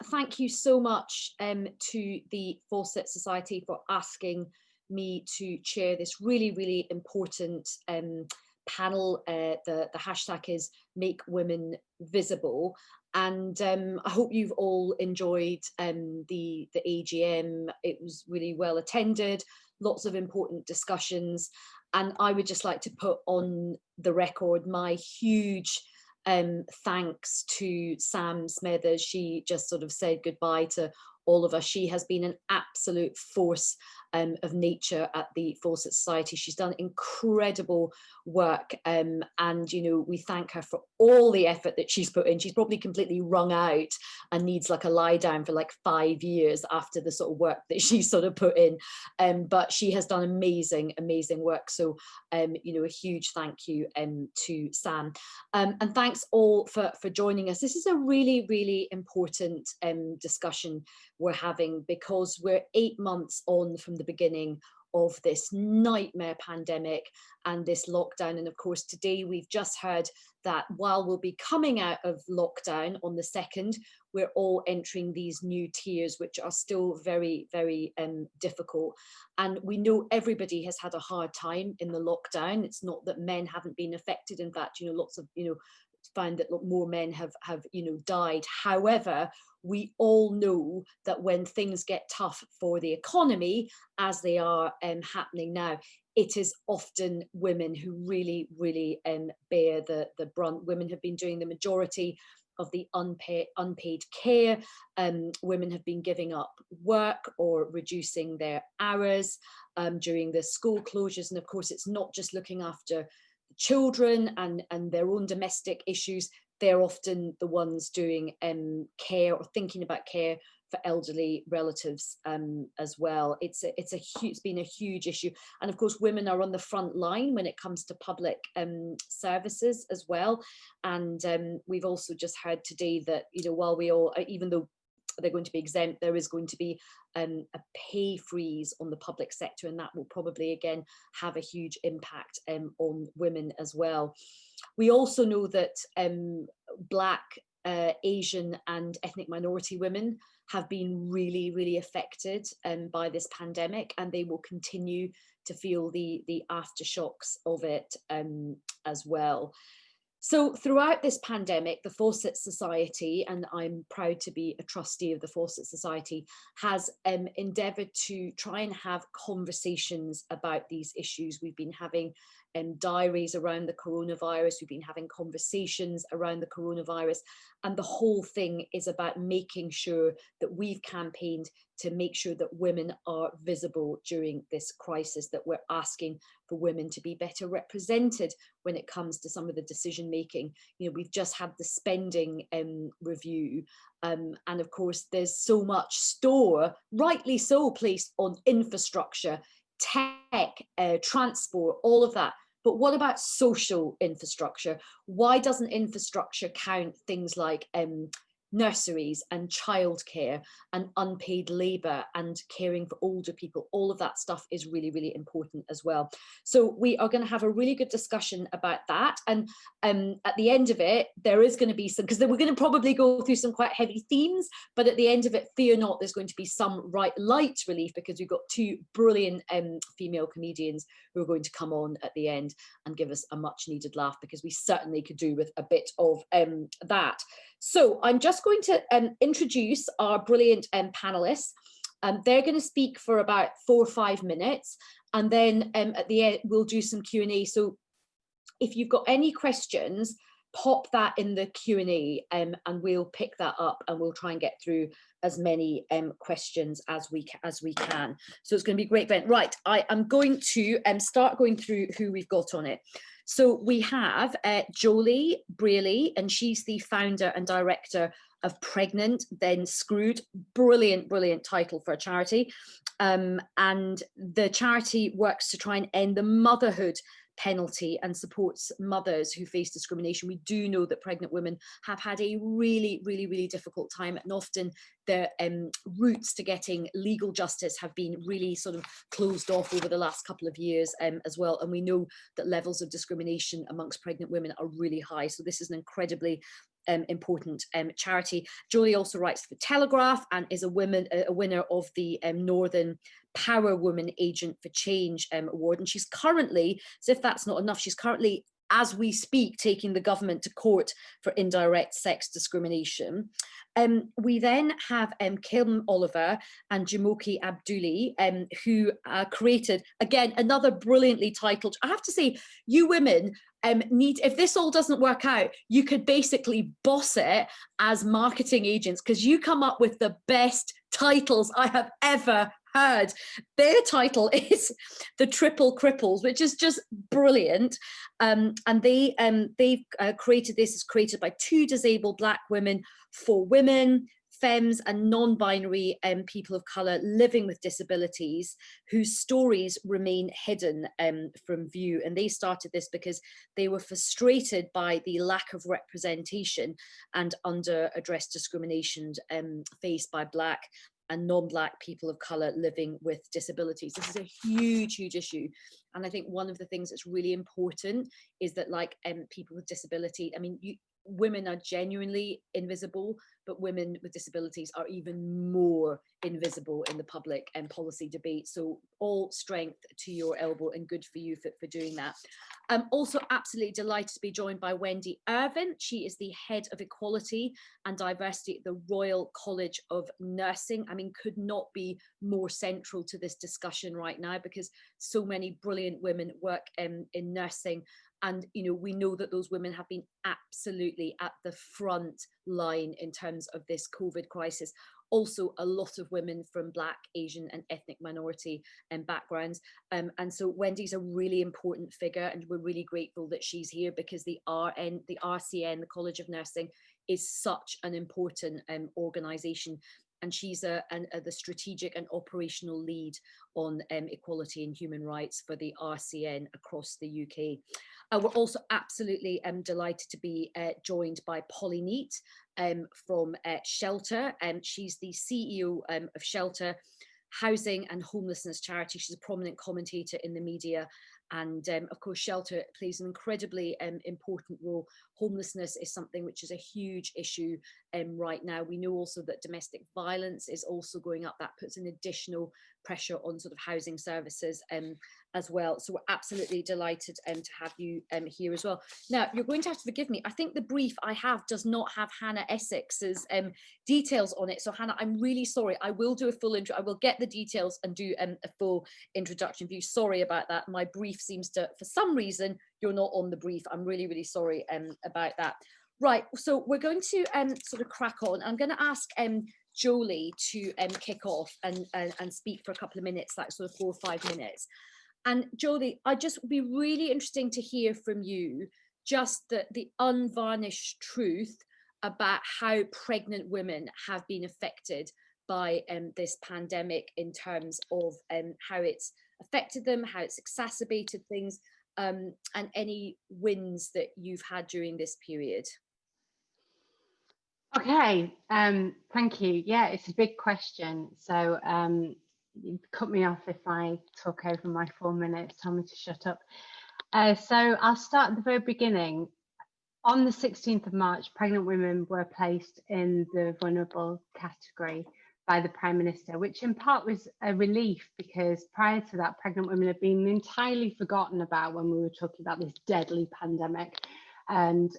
thank you so much to the Fawcett Society for asking me to chair this really, really important panel. The hashtag is Make Women Visible. And I hope you've all enjoyed the AGM. It was really well attended, lots of important discussions. And I would just like to put on the record my huge thanks to Sam Smethers. She just sort of said goodbye to all of us. She has been an absolute force of nature at the Fawcett Society. She's done incredible work, and you know, we thank her for all the effort that she's put in. She's probably completely wrung out and needs like a lie down for like 5 years after the sort of work that she's sort of put in, but she has done amazing work. So you know, a huge thank you to Sam, and thanks all for joining us. This is a really, really important discussion we're having, because we're 8 months on from the beginning of this nightmare pandemic and this lockdown. And of course, today we've just heard that while we'll be coming out of lockdown on the 2nd, we're all entering these new tiers, which are still very, very difficult. And we know everybody has had a hard time in the lockdown. It's not that men haven't been affected. In fact, you know, lots of, you know, find that more men have you know, died. However, we all know that when things get tough for the economy, as they are happening now, it is often women who really, really bear the brunt. Women have been doing the majority of the unpaid care. Women have been giving up work or reducing their hours during the school closures. And of course, it's not just looking after children and their own domestic issues. They're often the ones doing care or thinking about care for elderly relatives as well. It's been a huge issue. And of course, women are on the front line when it comes to public services as well. And we've also just heard today that, you know, while we all, even though they're going to be exempt, there is going to be a pay freeze on the public sector, and that will probably again have a huge impact on women as well. We also know that Black, Asian and ethnic minority women have been really, really affected by this pandemic, and they will continue to feel the aftershocks of it as well. So throughout this pandemic, the Fawcett Society, and I'm proud to be a trustee of the Fawcett Society, has endeavoured to try and have conversations about these issues. We've been having diaries around the coronavirus, we've been having conversations around the coronavirus, and the whole thing is about making sure that we've campaigned to make sure that women are visible during this crisis, that we're asking for women to be better represented when it comes to some of the decision making. You know, we've just had the spending review, and of course there's so much store, rightly so, placed on infrastructure, tech, transport, all of that. But what about social infrastructure? Why doesn't infrastructure count things like nurseries and childcare and unpaid labour and caring for older people? All of that stuff is really, really important as well. So we are going to have a really good discussion about that. And at the end of it, there is going to be some, because we're going to probably go through some quite heavy themes, but at the end of it, fear not, there's going to be some light relief, because we've got two brilliant female comedians who are going to come on at the end and give us a much needed laugh, because we certainly could do with a bit of that. So I'm just going to introduce our brilliant panelists. They're going to speak for about 4 or 5 minutes, and then at the end we'll do some Q&A. So if you've got any questions, pop that in the Q&A, and we'll pick that up and we'll try and get through as many questions as we can. So it's going to be a great event. Right, I am going to start going through who we've got on it. So we have Joeli Brearley, and she's the founder and director of Pregnant Then Screwed. Brilliant, brilliant title for a charity. And the charity works to try and end the motherhood penalty and supports mothers who face discrimination. We do know that pregnant women have had a really, really, really difficult time, and often their routes to getting legal justice have been really sort of closed off over the last couple of years as well. And we know that levels of discrimination amongst pregnant women are really high. So this is an incredibly important charity. Joeli also writes for the Telegraph and is a winner of the Northern Power Woman Agent for Change award. And she's currently, as if that's not enough, she's currently, as we speak, taking the government to court for indirect sex discrimination. We then have Kim Oliver and Jumoke Abdullahi, who created, again, another brilliantly titled, I have to say, you women need, if this all doesn't work out, you could basically boss it as marketing agents, because you come up with the best titles I have ever heard. Their title is The Triple Cripples, which is just brilliant. And they've created this, is created by two disabled Black women for women, femmes and non-binary people of colour living with disabilities whose stories remain hidden from view. And they started this because they were frustrated by the lack of representation and under-addressed discrimination faced by Black and non-Black people of colour living with disabilities. This is a huge, huge issue. And I think one of the things that's really important is that, like, people with disability, I mean, women are genuinely invisible, but women with disabilities are even more invisible in the public and policy debate. So all strength to your elbow, and good for you for doing that. I'm also absolutely delighted to be joined by Wendy Irvin. She is the Head of Equality and Diversity at the Royal College of Nursing. I mean, could not be more central to this discussion right now, because so many brilliant women work in nursing. And, you know, we know that those women have been absolutely at the front line in terms of this COVID crisis. Also, a lot of women from Black, Asian and ethnic minority backgrounds. And so Wendy's a really important figure, and we're really grateful that she's here, because the RCN, the College of Nursing, is such an important organisation. And she's the strategic and operational lead on equality and human rights for the RCN across the UK. We're also absolutely delighted to be joined by Neate from Shelter. She's the CEO of Shelter, housing and homelessness charity. She's a prominent commentator in the media. And of course, Shelter plays an incredibly important role. Homelessness is something which is a huge issue right now. We know also that domestic violence is also going up. That puts an additional pressure on sort of housing services as well. So we're absolutely delighted to have you here as well. Now, you're going to have to forgive me. I think the brief I have does not have Hannah Essex's details on it. So Hannah, I'm really sorry. I will do a full intro. I will get the details and do a full introduction for you. Sorry about that. My brief seems to, for some reason, you're not on the brief. I'm really, really sorry about that. Right, so we're going to sort of crack on. I'm going to ask Joeli to kick off and speak for a couple of minutes, like sort of 4 or 5 minutes. And Joeli, I just would be really interesting to hear from you just the unvarnished truth about how pregnant women have been affected by this pandemic, in terms of how it's affected them, how it's exacerbated things, and any wins that you've had during this period. Okay, thank you. Yeah, it's a big question. So you cut me off if I talk over my 4 minutes, tell me to shut up. So I'll start at the very beginning. On the 16th of March, pregnant women were placed in the vulnerable category by the Prime Minister, which in part was a relief, because prior to that, pregnant women had been entirely forgotten about when we were talking about this deadly pandemic. And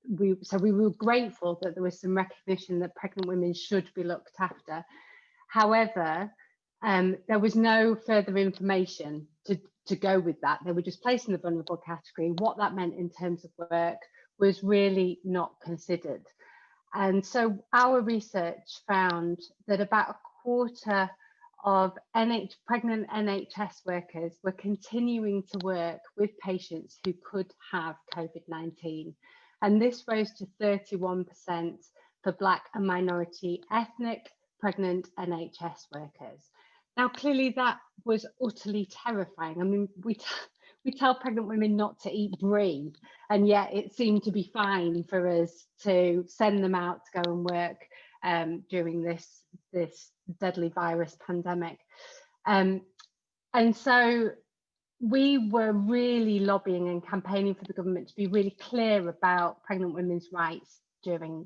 we were grateful that there was some recognition that pregnant women should be looked after. However, there was no further information to go with that. They were just placed in the vulnerable category. What that meant in terms of work was really not considered. And so our research found that about a quarter of pregnant NHS workers were continuing to work with patients who could have COVID-19. And this rose to 31% for Black and minority ethnic pregnant NHS workers. Now, clearly that was utterly terrifying. I mean, we tell pregnant women not to eat brie, and yet it seemed to be fine for us to send them out to go and work during this deadly virus pandemic. And so we were really lobbying and campaigning for the government to be really clear about pregnant women's rights during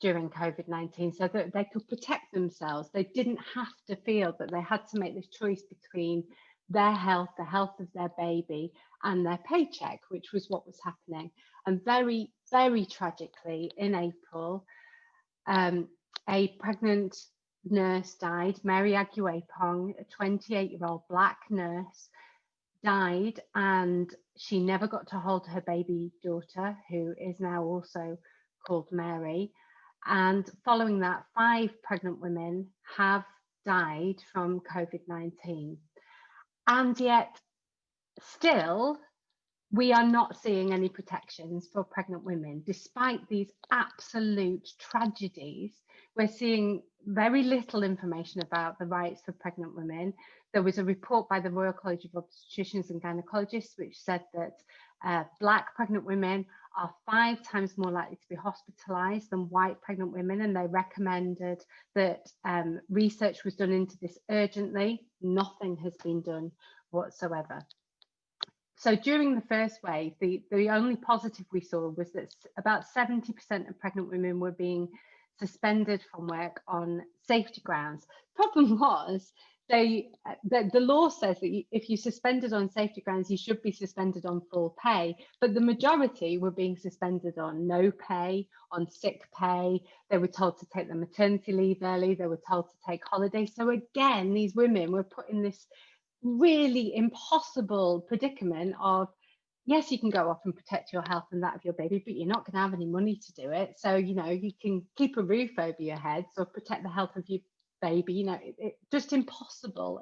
COVID-19, so that they could protect themselves. They didn't have to feel that they had to make this choice between their health, the health of their baby, and their paycheck, which was what was happening. And very, very tragically, in April, a pregnant nurse died. Mary Aguepong, a 28-year-old Black nurse, died, and she never got to hold her baby daughter, who is now also called Mary. And following that, 5 pregnant women have died from COVID-19. And yet, still, we are not seeing any protections for pregnant women. Despite these absolute tragedies, we're seeing very little information about the rights for pregnant women. There was a report by the Royal College of Obstetricians and Gynecologists which said that Black pregnant women are 5 times more likely to be hospitalised than white pregnant women, and they recommended that research was done into this urgently. Nothing has been done whatsoever. So during the first wave, the only positive we saw was that about 70% of pregnant women were being suspended from work on safety grounds. Problem was, the law says that if you suspended on safety grounds, you should be suspended on full pay, but the majority were being suspended on no pay, on sick pay. They were told to take their maternity leave early. They were told to take holidays. So again, these women were put in this really impossible predicament of, yes, you can go off and protect your health and that of your baby, but you're not going to have any money to do it. So, you know, you can keep a roof over your heads or protect the health of your baby. You know, it just impossible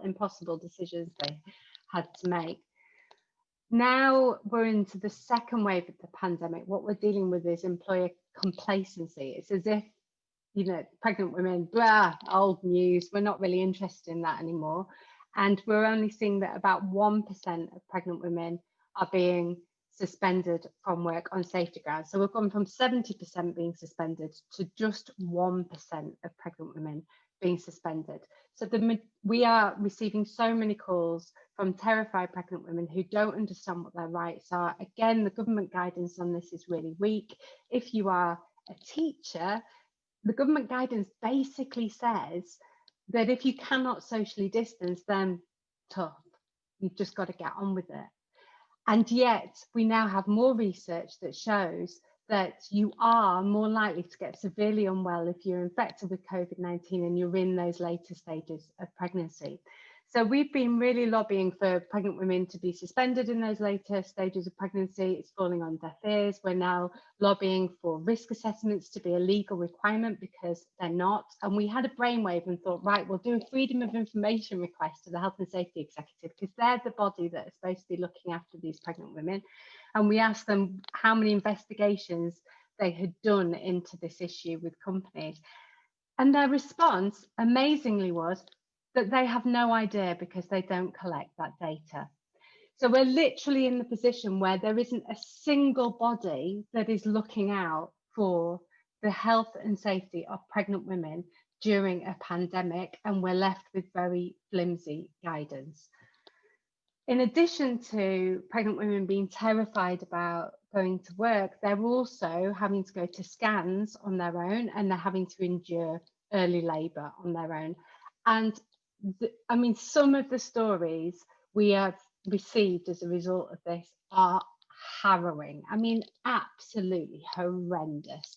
decisions they had to make. Now we're into the second wave of the pandemic. What we're dealing with is employer complacency. It's as if, you know, pregnant women, blah, old news, we're not really interested in that anymore. And we're only seeing that about 1% of pregnant women are being suspended from work on safety grounds. So we've gone from 70% being suspended to just 1% of pregnant women being suspended. So we are receiving so many calls from terrified pregnant women who don't understand what their rights are. Again, the government guidance on this is really weak. If you are a teacher, the government guidance basically says that if you cannot socially distance, then tough, you've just got to get on with it. And yet we now have more research that shows that you are more likely to get severely unwell if you're infected with COVID-19 and you're in those later stages of pregnancy. So we've been really lobbying for pregnant women to be suspended in those later stages of pregnancy. It's falling on deaf ears. We're now lobbying for risk assessments to be a legal requirement because they're not. And we had a brainwave and thought, right, we'll do a freedom of information request to the Health and Safety Executive because they're the body that is supposed to be looking after these pregnant women. And we asked them how many investigations they had done into this issue with companies. And their response, amazingly, was that they have no idea because they don't collect that data. So we're literally in the position where there isn't a single body that is looking out for the health and safety of pregnant women during a pandemic, and we're left with very flimsy guidance. In addition to pregnant women being terrified about going to work, they're also having to go to scans on their own, and they're having to endure early labour on their own. And I mean, some of the stories we have received as a result of this are harrowing. I mean, absolutely horrendous.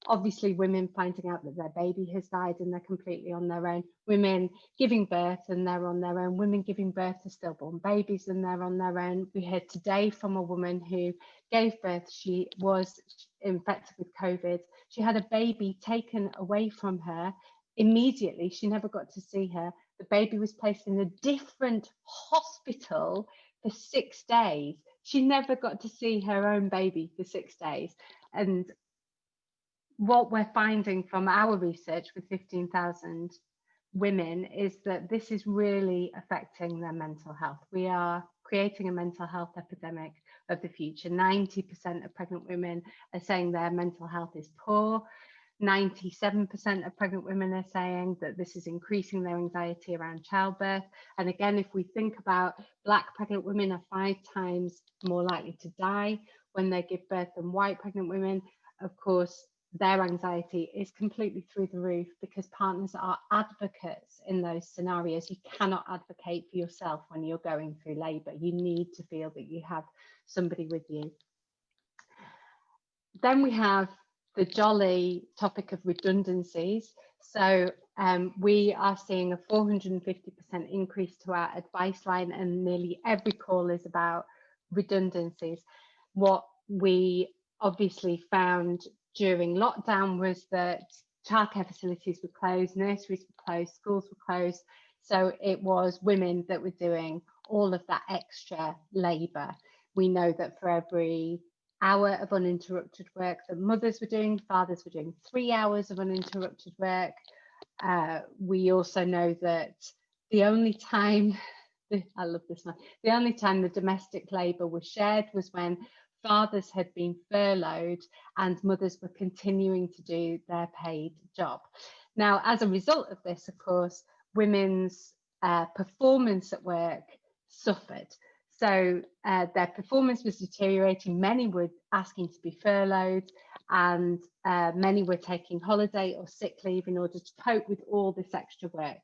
Obviously, women finding out that their baby has died and they're completely on their own. Women giving birth and they're on their own. Women giving birth to stillborn babies and they're on their own. We heard today from a woman who gave birth. She was infected with COVID. She had a baby taken away from her immediately. She never got to see her. The baby was placed in a different hospital for 6 days. She never got to see her own baby for 6 days. And what we're finding from our research with 15,000 women is that this is really affecting their mental health. We are creating a mental health epidemic of the future. 90% of pregnant women are saying their mental health is poor. 97% of pregnant women are saying that this is increasing their anxiety around childbirth. And again, if we think about Black pregnant women are 5 times more likely to die when they give birth than white pregnant women. of course, their anxiety is completely through the roof because partners are advocates in those scenarios. You cannot advocate for yourself when you're going through labour. You need to feel that you have somebody with you. Then we have the jolly topic of redundancies. So we are seeing a 450% increase to our advice line, and nearly every call is about redundancies. What we obviously found during lockdown was that childcare facilities were closed, nurseries were closed, schools were closed. So it was women that were doing all of that extra labour. We know that for every hour of uninterrupted work that mothers were doing, fathers were doing 3 hours of uninterrupted work. We also know that the only time, I love this one, the only time the domestic labour was shared was when fathers had been furloughed and mothers were continuing to do their paid job. Now, as a result of this, of course, women's performance at work suffered. So their performance was deteriorating. Many were asking to be furloughed, and many were taking holiday or sick leave in order to cope with all this extra work.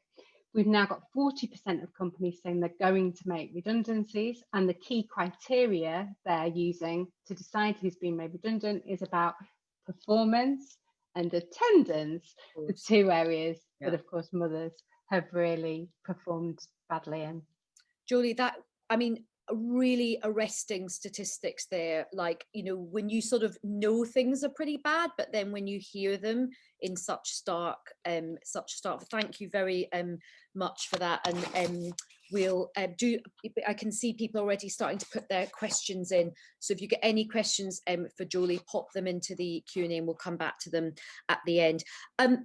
We've now got 40% of companies saying they're going to make redundancies, and the key criteria they're using to decide who's being made redundant is about performance and attendance, the two areas that, of course, mothers have really performed badly in. Joeli, that, I mean, really arresting statistics there. Like, you know, when you sort of know things are pretty bad, but then when you hear them in such stark, thank you very much for that. And we'll I can see people already starting to put their questions in. So if you get any questions for Joeli, pop them into the Q&A and we'll come back to them at the end.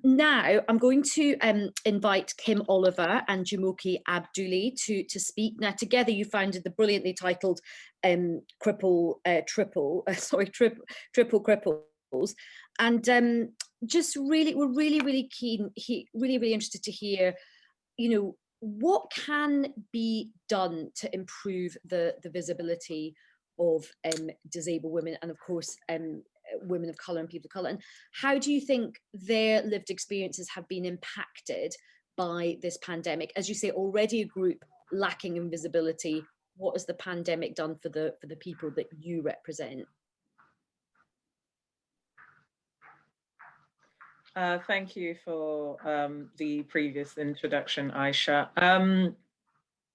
Now I'm going to invite Kim Oliver and Jumoke Abdullahi to speak. Now together you founded the brilliantly titled Triple Cripples. And just really, we're really keen, really interested to hear, you know, what can be done to improve the visibility of disabled women and, of course, women of colour and people of colour, and how do you think their lived experiences have been impacted by this pandemic? As you say, already a group lacking in visibility, what has the pandemic done for the people that you represent? Thank you for the previous introduction, Ayesha.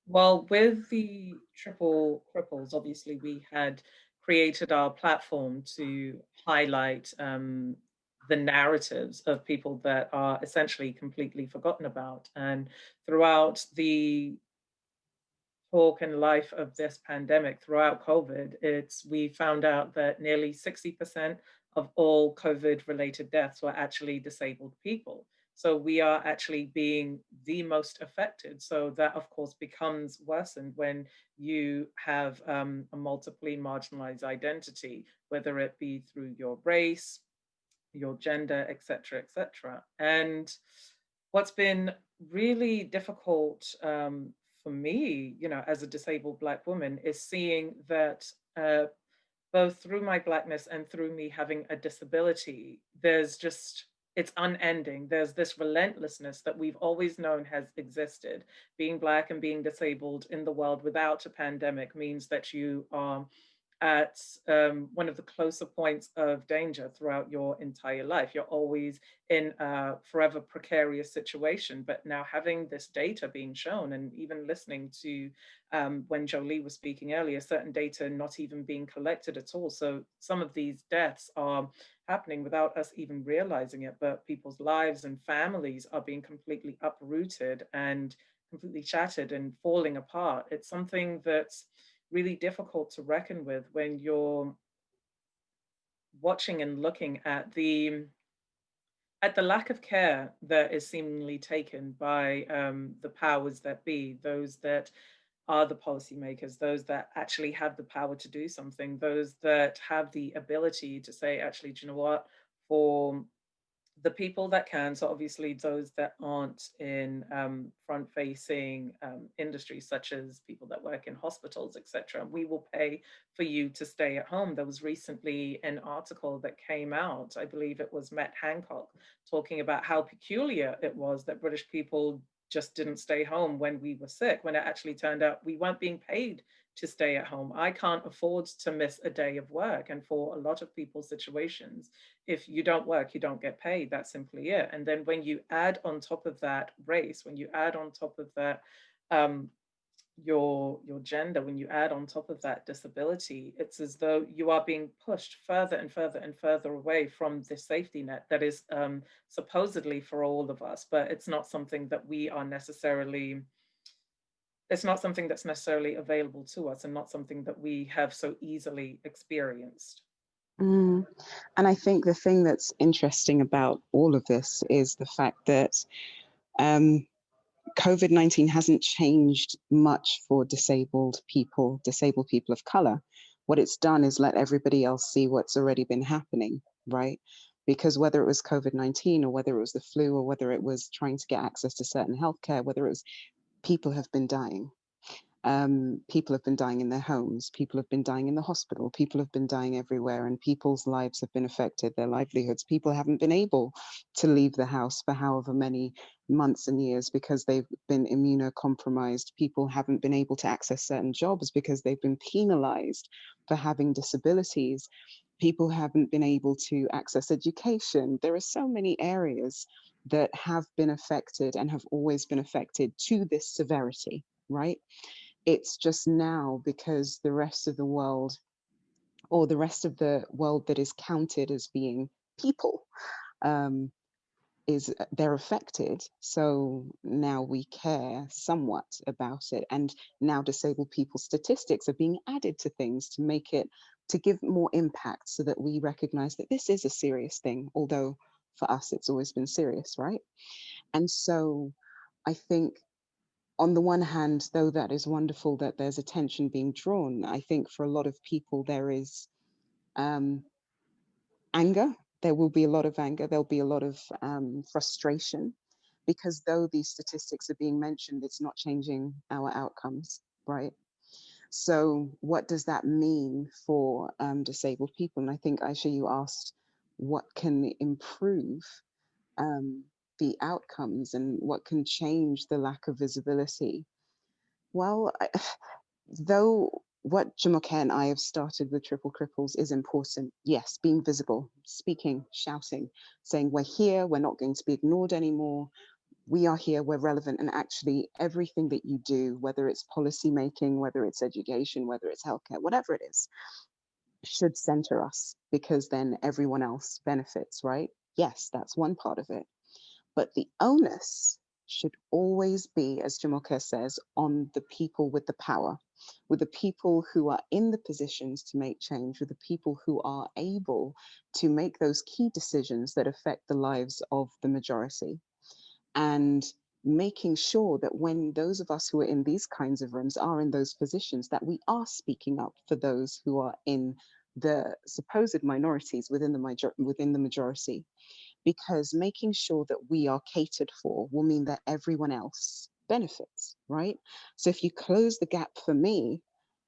Well, with the Triple Cripples, obviously we had created our platform to highlight the narratives of people that are essentially completely forgotten about. And throughout the talk and life of this pandemic, throughout COVID, we found out that nearly 60% of all COVID-related deaths were actually disabled people. So we are actually being the most affected. So that, of course, becomes worsened when you have a multiply marginalized identity, whether it be through your race, your gender, et cetera, et cetera. And what's been really difficult for me, you know, as a disabled Black woman, is seeing that both through my Blackness and through me having a disability, there's just, it's unending. There's this relentlessness that we've always known has existed. Being Black and being disabled in the world without a pandemic means that you are at one of the closer points of danger throughout your entire life. You're always in a forever precarious situation. But now having this data being shown, and even listening to when Joeli was speaking earlier, certain data not even being collected at all. So some of these deaths are happening without us even realizing it, but people's lives and families are being completely uprooted and completely shattered and falling apart. It's something that's really difficult to reckon with when you're watching and looking at the lack of care that is seemingly taken by the powers that be, those that are the policymakers, those that actually have the power to do something, those that have the ability to say, actually, do you know what, for the people that can, so obviously those that aren't in front-facing industries, such as people that work in hospitals, etc., we will pay for you to stay at home. There was recently an article that came out, I believe it was Matt Hancock, talking about how peculiar it was that British people just didn't stay home when we were sick, when it actually turned out we weren't being paid to stay at home. I can't afford to miss a day of work. And for a lot of people's situations, if you don't work, you don't get paid. That's simply it. And then when you add on top of that race, when you add on top of that your gender, when you add on top of that disability, it's as though you are being pushed further and further and further away from the safety net that is supposedly for all of us, but it's not something that we are necessarily, it's not something that's necessarily available to us, and not something that we have so easily experienced. And I think the thing that's interesting about all of this is the fact that COVID-19 hasn't changed much for disabled people of color. What it's done is let everybody else see what's already been happening, right? Because whether it was COVID-19 or whether it was the flu or whether it was trying to get access to certain healthcare, whether it was, people have been dying. People have been dying in their homes, people have been dying in the hospital, people have been dying everywhere, and people's lives have been affected, their livelihoods. People haven't been able to leave the house for however many months and years because they've been immunocompromised. People haven't been able to access certain jobs because they've been penalized for having disabilities. People haven't been able to access education. There are so many areas that have been affected and have always been affected to this severity, right? It's just now because the rest of the world, or the rest of the world that is counted as being people, they're affected. So now we care somewhat about it. And now disabled people statistics are being added to things to make it, to give more impact, so that we recognize that this is a serious thing, although for us it's always been serious, right? And so I think, on the one hand, though that is wonderful that there's attention being drawn, I think for a lot of people there is anger. There will be a lot of anger. There'll be a lot of frustration, because though these statistics are being mentioned, it's not changing our outcomes, right? So what does that mean for disabled people? And I think, Ayesha, you asked what can improve the outcomes and what can change the lack of visibility. Well, though what Jumoke and I have started with Triple Cripples is important, yes, being visible, speaking, shouting, saying we're here, we're not going to be ignored anymore, we are here, we're relevant, and actually everything that you do, whether it's policy making, whether it's education, whether it's healthcare, whatever it is, should center us, because then everyone else benefits, right? Yes, that's one part of it. But the onus should always be, as Jumoke says, on the people with the power, with the people who are in the positions to make change, with the people who are able to make those key decisions that affect the lives of the majority. And making sure that when those of us who are in these kinds of rooms are in those positions, that we are speaking up for those who are in the supposed minorities within the majority. Because making sure that we are catered for will mean that everyone else benefits, right? So if you close the gap for me,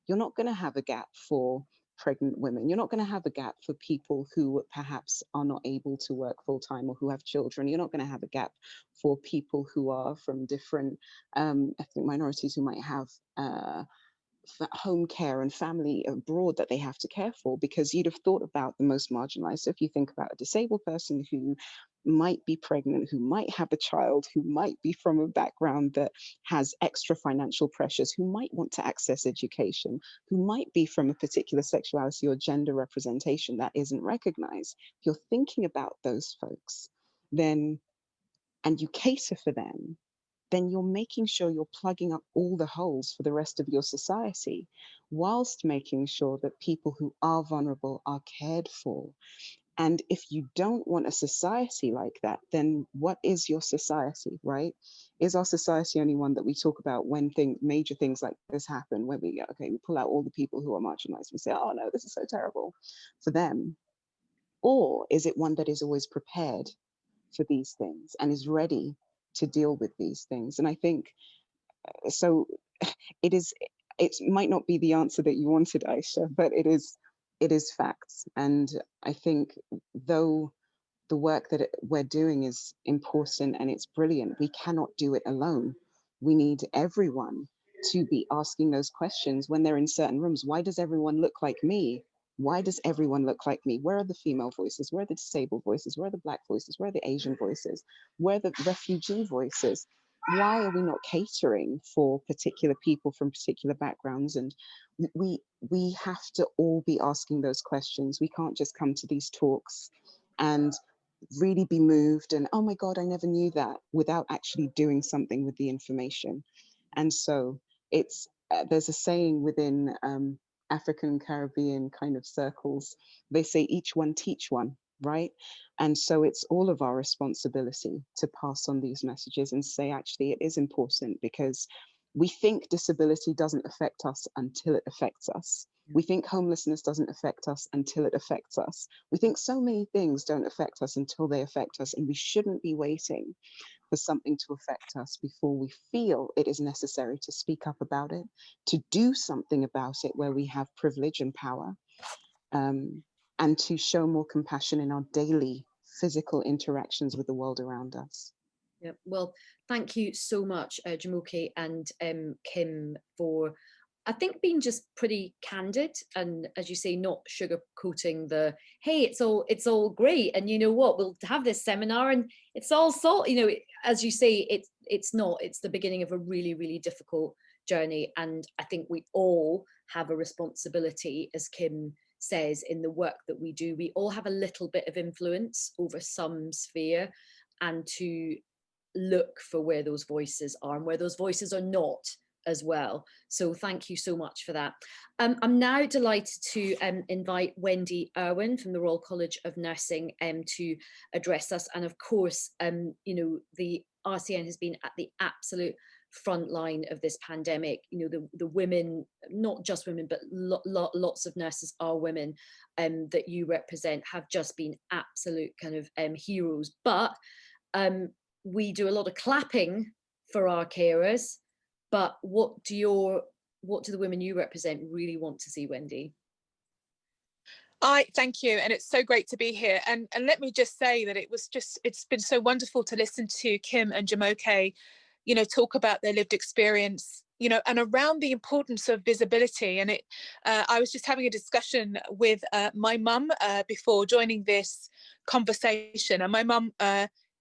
you're not going to have a gap for pregnant women. You're not going to have a gap for people who perhaps are not able to work full time or who have children. You're not going to have a gap for people who are from different ethnic minorities who might have home care and family abroad that they have to care for, because you'd have thought about the most marginalized. So if you think about a disabled person who might be pregnant, who might have a child, who might be from a background that has extra financial pressures, who might want to access education, who might be from a particular sexuality or gender representation that isn't recognized, if you're thinking about those folks, then, and you cater for them, then you're making sure you're plugging up all the holes for the rest of your society, whilst making sure that people who are vulnerable are cared for. And if you don't want a society like that, then what is your society, right? Is our society only one that we talk about when major things like this happen, when we pull out all the people who are marginalized, we say, oh no, this is so terrible for them? Or is it one that is always prepared for these things and is ready to deal with these things. And I think, so it might not be the answer that you wanted, Ayesha, but it is facts. And I think though the work that we're doing is important and it's brilliant, we cannot do it alone. We need everyone to be asking those questions when they're in certain rooms. Why does everyone look like me? Why does everyone look like me? Where are the female voices? Where are the disabled voices? Where are the Black voices? Where are the Asian voices? Where are the refugee voices? Why are we not catering for particular people from particular backgrounds? And we have to all be asking those questions. We can't just come to these talks and really be moved and, oh my God, I never knew that, without actually doing something with the information. And so it's, there's a saying within African Caribbean kind of circles, they say each one teach one, right? And so it's all of our responsibility to pass on these messages and say, actually, it is important, because we think disability doesn't affect us until it affects us. We think homelessness doesn't affect us until it affects us. We think so many things don't affect us until they affect us, and we shouldn't be waiting for something to affect us before we feel it is necessary to speak up about it, to do something about it where we have privilege and power, and to show more compassion in our daily physical interactions with the world around us. Yeah, well, thank you so much, Jumoke and Kim, for, I think, being just pretty candid and, as you say, not sugarcoating the, hey, it's all great, and you know what, we'll have this seminar and it's all salt. You know, as you say, it's not. It's the beginning of a really, really difficult journey, and I think we all have a responsibility, as Kim says, in the work that we do. We all have a little bit of influence over some sphere, and to look for where those voices are and where those voices are not as well. So thank you so much for that. I'm now delighted to invite Wendy Irvin from the Royal College of Nursing to address us. And of course, you know, the RCN has been at the absolute front line of this pandemic. You know, the women, not just women, but lots of nurses are women that you represent, have just been absolute kind of heroes. But we do a lot of clapping for our carers, but what do the women you represent really want to see, Wendy? Thank you, and it's so great to be here. And let me just say that it's been so wonderful to listen to Kim and Jumoke, you know, talk about their lived experience, you know, and around the importance of visibility. And I was just having a discussion with my mum before joining this conversation, and my mum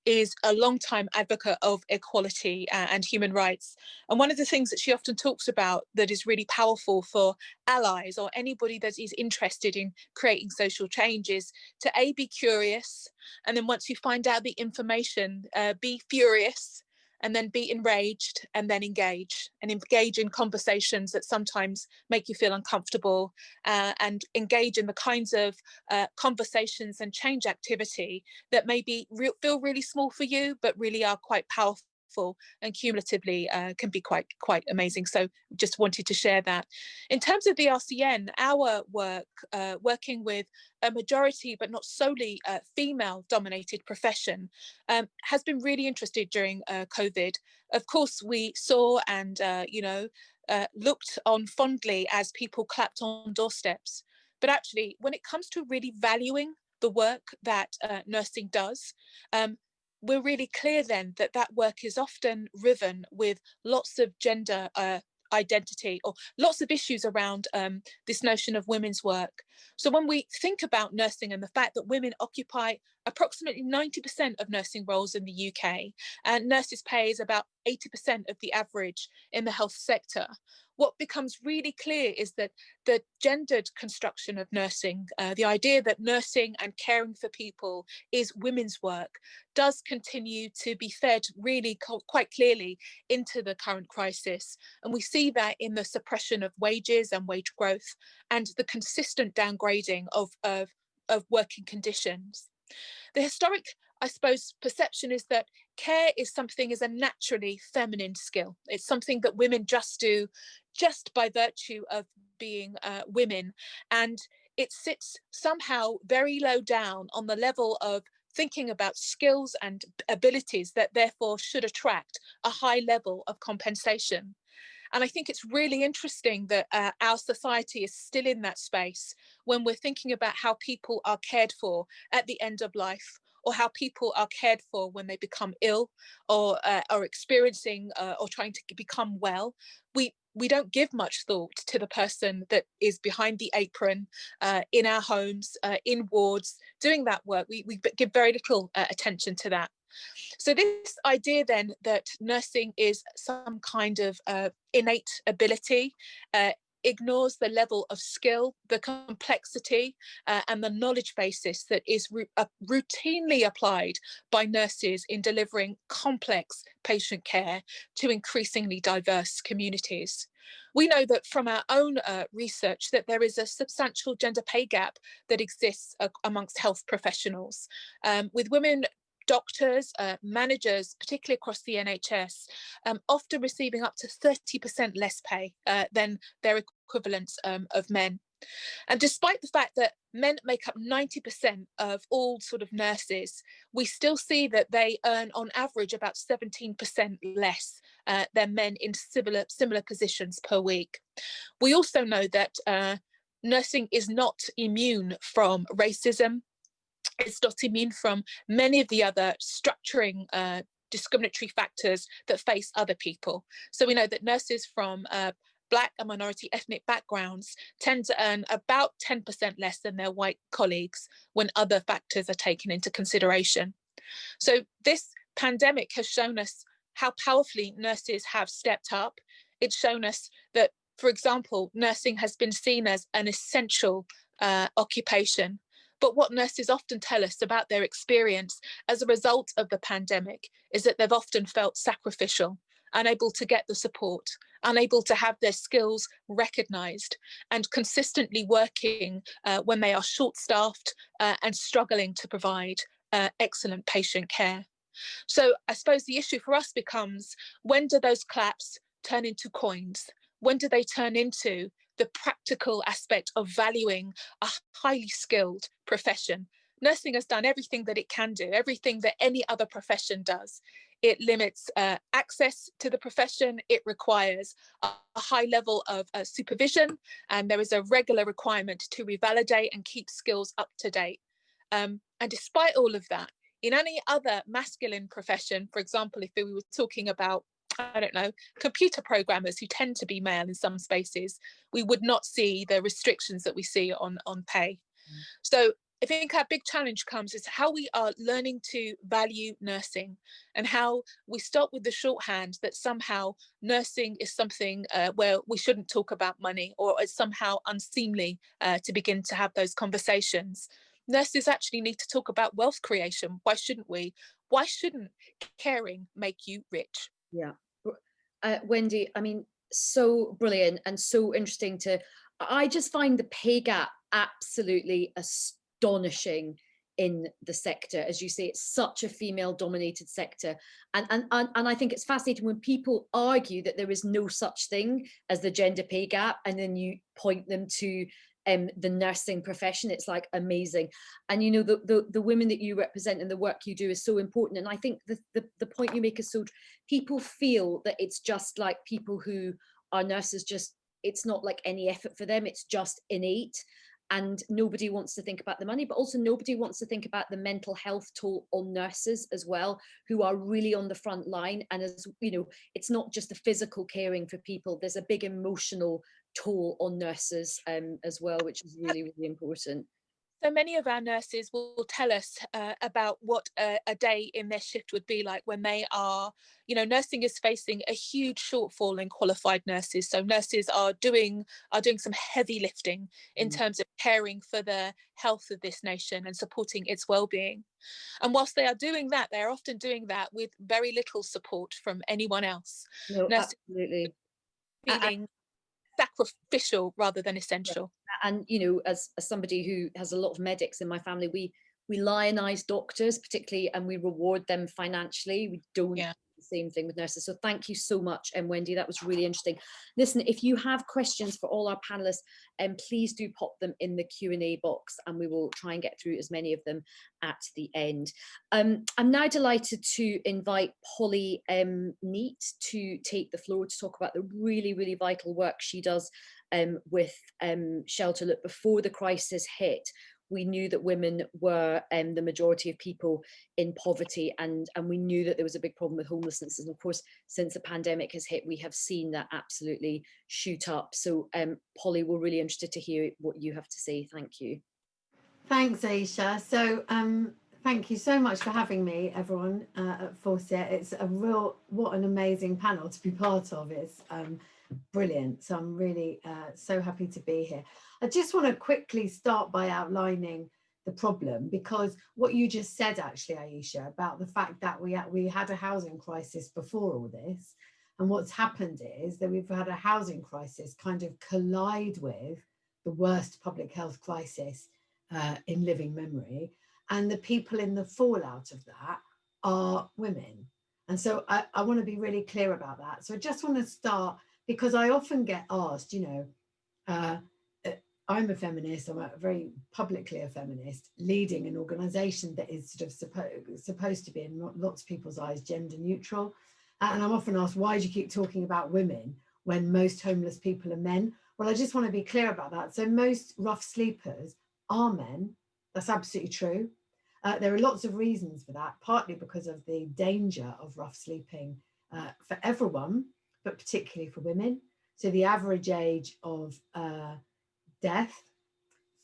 is a long-time advocate of equality and human rights. And one of the things that she often talks about that is really powerful for allies or anybody that is interested in creating social change is to be curious, and then once you find out the information, be furious, and then be enraged, and then engage in conversations that sometimes make you feel uncomfortable, and engage in the kinds of conversations and change activity that maybe feel really small for you, but really are quite powerful and cumulatively can be quite amazing. So just wanted to share that. In terms of the RCN, our work, working with a majority but not solely female dominated profession, has been really interested during COVID. Of course, we saw and looked on fondly as people clapped on doorsteps, but actually when it comes to really valuing the work that nursing does, we're really clear then that work is often riven with lots of gender identity or lots of issues around this notion of women's work. So when we think about nursing and the fact that women occupy approximately 90% of nursing roles in the UK, and nurses' pay is about 80% of the average in the health sector, what becomes really clear is that the gendered construction of nursing, the idea that nursing and caring for people is women's work, does continue to be fed really quite clearly into the current crisis. And we see that in the suppression of wages and wage growth and the consistent downgrading of working conditions. The historic, I suppose, perception is that care is a naturally feminine skill. It's something that women just do just by virtue of being women. And it sits somehow very low down on the level of thinking about skills and abilities that therefore should attract a high level of compensation. And I think it's really interesting that our society is still in that space when we're thinking about how people are cared for at the end of life, or how people are cared for when they become ill, or are experiencing or trying to become well. We don't give much thought to the person that is behind the apron, in our homes, in wards, doing that work. We give very little attention to that. So this idea then that nursing is some kind of innate ability ignores the level of skill, the complexity, and the knowledge basis that is routinely applied by nurses in delivering complex patient care to increasingly diverse communities. We know that from our own research that there is a substantial gender pay gap that exists amongst health professionals, with women doctors, managers, particularly across the NHS, often receiving up to 30% less pay than their equivalents of men. And despite the fact that men make up 90% of all sort of nurses, we still see that they earn on average about 17% less than men in similar positions per week. We also know that nursing is not immune from racism. It's not immune from many of the other structuring discriminatory factors that face other people. So we know that nurses from Black and minority ethnic backgrounds tend to earn about 10% less than their white colleagues when other factors are taken into consideration. So this pandemic has shown us how powerfully nurses have stepped up. It's shown us that, for example, nursing has been seen as an essential occupation. But what nurses often tell us about their experience as a result of the pandemic is that they've often felt sacrificial, unable to get the support, unable to have their skills recognised, and consistently working when they are short-staffed and struggling to provide excellent patient care. So I suppose the issue for us becomes, when do those claps turn into coins? When do they turn into the practical aspect of valuing a highly skilled profession? Nursing has done everything that it can do, everything that any other profession does. It limits access to the profession. It requires a high level of supervision, and there is a regular requirement to revalidate and keep skills up to date. And despite all of that, in any other masculine profession, for example, if we were talking about, I don't know, computer programmers who tend to be male in some spaces, we would not see the restrictions that we see on pay. So I think our big challenge comes is how we are learning to value nursing, and how we stop with the shorthand that somehow nursing is something where we shouldn't talk about money, or it's somehow unseemly to begin to have those conversations. Nurses actually need to talk about wealth creation. Why shouldn't we? Why shouldn't caring make you rich? Yeah. Wendy, I mean, so brilliant and so interesting I just find the pay gap absolutely astonishing in the sector. As you say, it's such a female dominated sector. And I think it's fascinating when people argue that there is no such thing as the gender pay gap, and then you point them to the nursing profession. It's like amazing. And you know, the women that you represent and the work you do is so important. And I think the point you make is so, people feel that it's just like people who are nurses, just, it's not like any effort for them, it's just innate. And nobody wants to think about the money, but also nobody wants to think about the mental health toll on nurses as well, who are really on the front line. And as you know, it's not just the physical caring for people, there's a big emotional toll on nurses as well, which is really, really important. So many of our nurses will tell us about what a day in their shift would be like when they are, you know, nursing is facing a huge shortfall in qualified nurses. So nurses are doing some heavy lifting in terms of caring for the health of this nation and supporting its well-being. And whilst they are doing that, they are often doing that with very little support from anyone else. No, nurses absolutely. feeling sacrificial rather than essential. And you know, as somebody who has a lot of medics in my family, we lionize doctors particularly, and we reward them financially. We don't same thing with nurses. So thank you so much, Wendy. That was really interesting. Listen, if you have questions for all our panelists, please do pop them in the Q&A box, and we will try and get through as many of them at the end. I'm now delighted to invite Polly Neate to take the floor to talk about the really, really vital work she does with Shelter. Look, before the crisis hit, we knew that women were the majority of people in poverty, and we knew that there was a big problem with homelessness. And of course, since the pandemic has hit, we have seen that absolutely shoot up. So Polly, we're really interested to hear what you have to say. Thank you. Thanks, Ayesha. So thank you so much for having me, everyone, at Fawcett. It's a real, what an amazing panel to be part of. It's brilliant. So I'm really so happy to be here. I just want to quickly start by outlining the problem, because what you just said, actually, Ayesha, about the fact that we had a housing crisis before all this, and what's happened is that we've had a housing crisis kind of collide with the worst public health crisis in living memory, and the people in the fallout of that are women. And so I want to be really clear about that. So I just want to start, because I often get asked, you know, I'm a feminist, I'm a very publicly a feminist, leading an organisation that is sort of supposed to be, in lots of people's eyes, gender neutral. And I'm often asked, why do you keep talking about women when most homeless people are men? Well, I just want to be clear about that. So most rough sleepers are men. That's absolutely true. There are lots of reasons for that, partly because of the danger of rough sleeping for everyone, but particularly for women. So the average age of death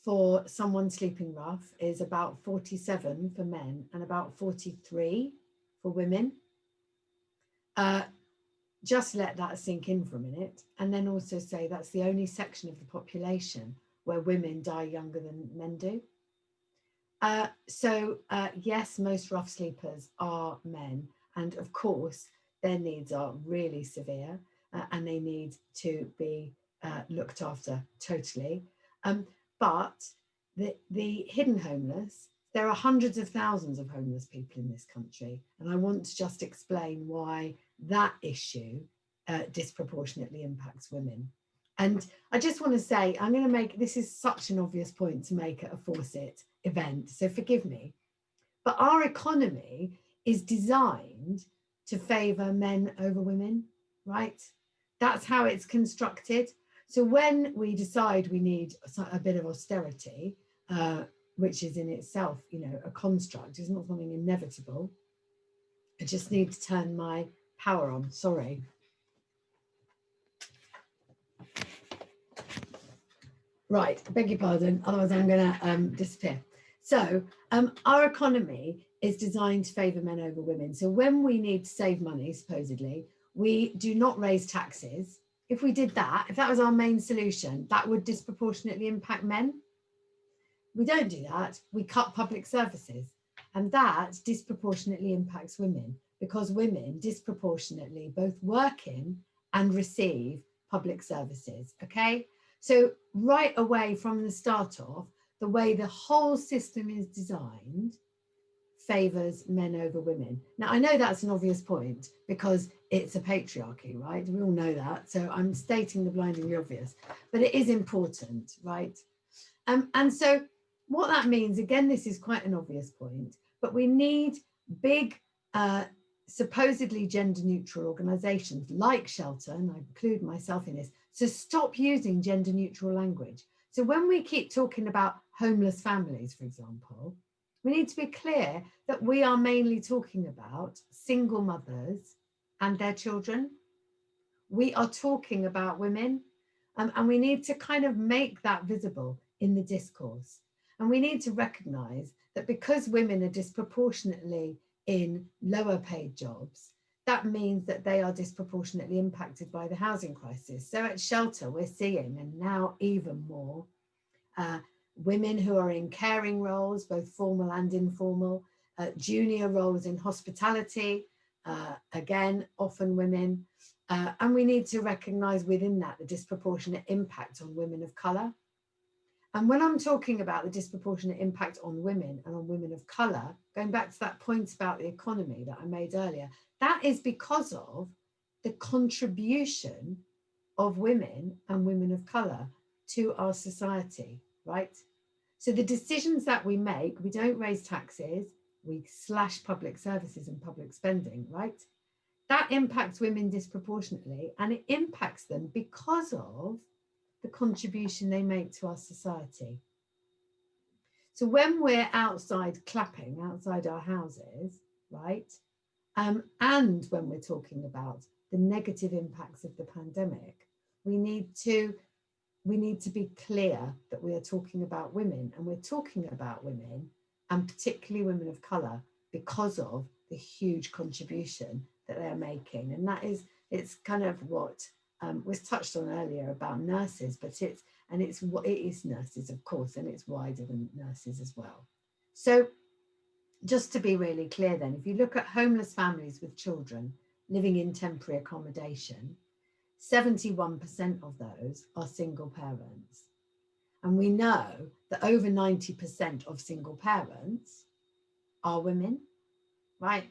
for someone sleeping rough is about 47 for men and about 43 for women. Just let that sink in for a minute, and then also say that's the only section of the population where women die younger than men do. Yes, most rough sleepers are men, and of course their needs are really severe and they need to be looked after totally. But the hidden homeless, there are hundreds of thousands of homeless people in this country, and I want to just explain why that issue disproportionately impacts women. And I just want to say, I'm going to make, this is such an obvious point to make at a Fawcett event, so forgive me, but our economy is designed to favour men over women, right? That's how it's constructed. So when we decide we need a bit of austerity, which is in itself, you know, a construct, it's not something inevitable. I just need to turn my power on, sorry. Right, beg your pardon, otherwise I'm gonna disappear. So our economy is designed to favour men over women. So when we need to save money, supposedly, we do not raise taxes. If we did that, if that was our main solution, that would disproportionately impact men. We don't do that, we cut public services. And that disproportionately impacts women, because women disproportionately both work in and receive public services, okay? So right away from the start off, the way the whole system is designed favours men over women. Now, I know that's an obvious point because it's a patriarchy, right? We all know that. So I'm stating the blindingly obvious, but it is important, right? And so what that means, again, this is quite an obvious point, but we need big, supposedly gender neutral organisations like Shelter, and I include myself in this, to stop using gender neutral language. So when we keep talking about homeless families, for example, we need to be clear that we are mainly talking about single mothers and their children. We are talking about women, and we need to kind of make that visible in the discourse. And we need to recognise that because women are disproportionately in lower paid jobs, that means that they are disproportionately impacted by the housing crisis. So at Shelter, we're seeing, and now even more, women who are in caring roles, both formal and informal, junior roles in hospitality, again, often women. And we need to recognise within that the disproportionate impact on women of colour. And when I'm talking about the disproportionate impact on women and on women of colour, going back to that point about the economy that I made earlier, that is because of the contribution of women and women of colour to our society, right? So the decisions that we make, we don't raise taxes, we slash public services and public spending, right? That impacts women disproportionately, and it impacts them because of the contribution they make to our society. So when we're outside clapping, outside our houses, right? And when we're talking about the negative impacts of the pandemic, we need to be clear that we are talking about women, and we're talking about women, and particularly women of colour, because of the huge contribution that they're making. And it's kind of what was touched on earlier about nurses, but it is nurses, of course, and it's wider than nurses as well. So just to be really clear then, if you look at homeless families with children living in temporary accommodation, 71% of those are single parents. And we know that over 90% of single parents are women, right?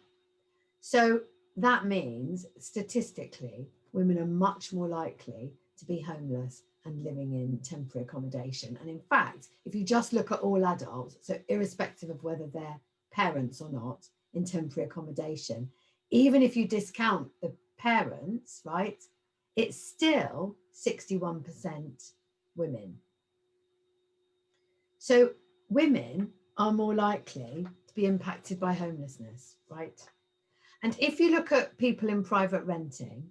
So that means statistically, women are much more likely to be homeless and living in temporary accommodation. And in fact, if you just look at all adults, so irrespective of whether they're parents or not in temporary accommodation, even if you discount the parents, right, it's still 61% women. So women are more likely to be impacted by homelessness, right? And if you look at people in private renting,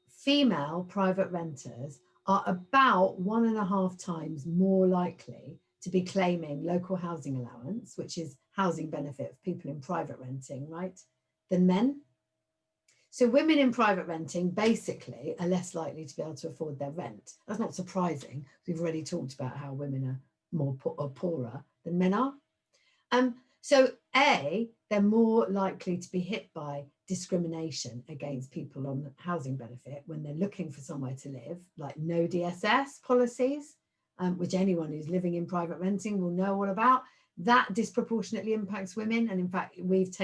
female private renters are about 1.5 times more likely to be claiming local housing allowance, which is housing benefit for people in private renting, right, than men. So women in private renting basically are less likely to be able to afford their rent. That's not surprising. We've already talked about how women are poorer than men are. So they're more likely to be hit by discrimination against people on housing benefit when they're looking for somewhere to live, like no DSS policies, which anyone who's living in private renting will know all about. That disproportionately impacts women. And in fact, we've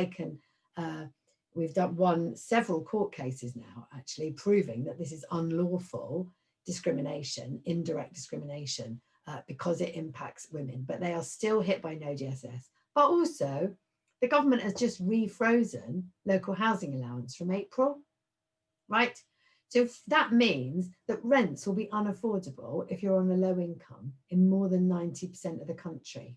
won several court cases now, actually, proving that this is unlawful discrimination, indirect discrimination, because it impacts women. But they are still hit by no DSS. But also, the government has just refrozen local housing allowance from April, right? So that means that rents will be unaffordable if you're on a low income in more than 90% of the country.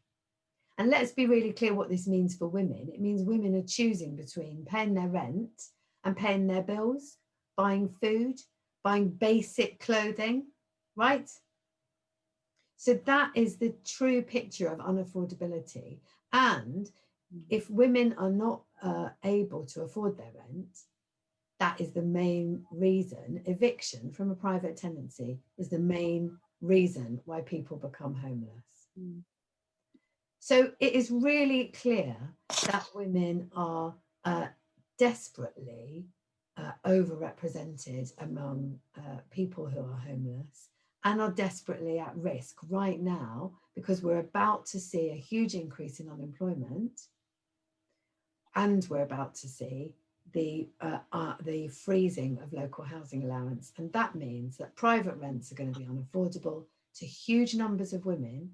And let's be really clear what this means for women. It means women are choosing between paying their rent and paying their bills, buying food, buying basic clothing, right? So that is the true picture of unaffordability. And if women are not able to afford their rent, that is the main reason. Eviction from a private tenancy is the main reason why people become homeless. So it is really clear that women are desperately overrepresented among people who are homeless, and are desperately at risk right now, because we're about to see a huge increase in unemployment, and we're about to see the freezing of local housing allowance. And that means that private rents are going to be unaffordable to huge numbers of women.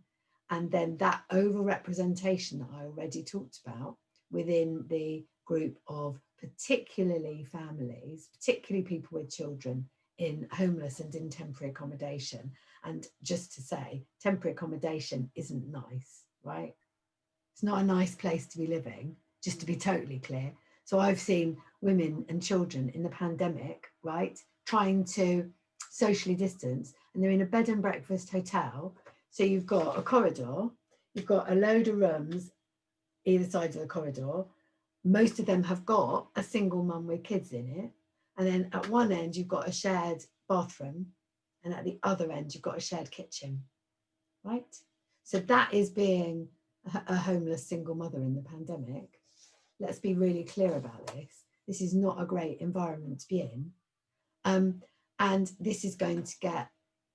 And then that overrepresentation that I already talked about within the group of particularly families, particularly people with children, in homeless and in temporary accommodation. And just to say, temporary accommodation isn't nice, right? It's not a nice place to be living, just to be totally clear. So I've seen women and children in the pandemic, right, trying to socially distance, and they're in a bed and breakfast hotel. So you've got a corridor, you've got a load of rooms either side of the corridor. Most of them have got a single mum with kids in it. And then at one end, you've got a shared bathroom. And at the other end, you've got a shared kitchen, right? So that is being a homeless single mother in the pandemic. Let's be really clear about this. This is not a great environment to be in. And this is going to get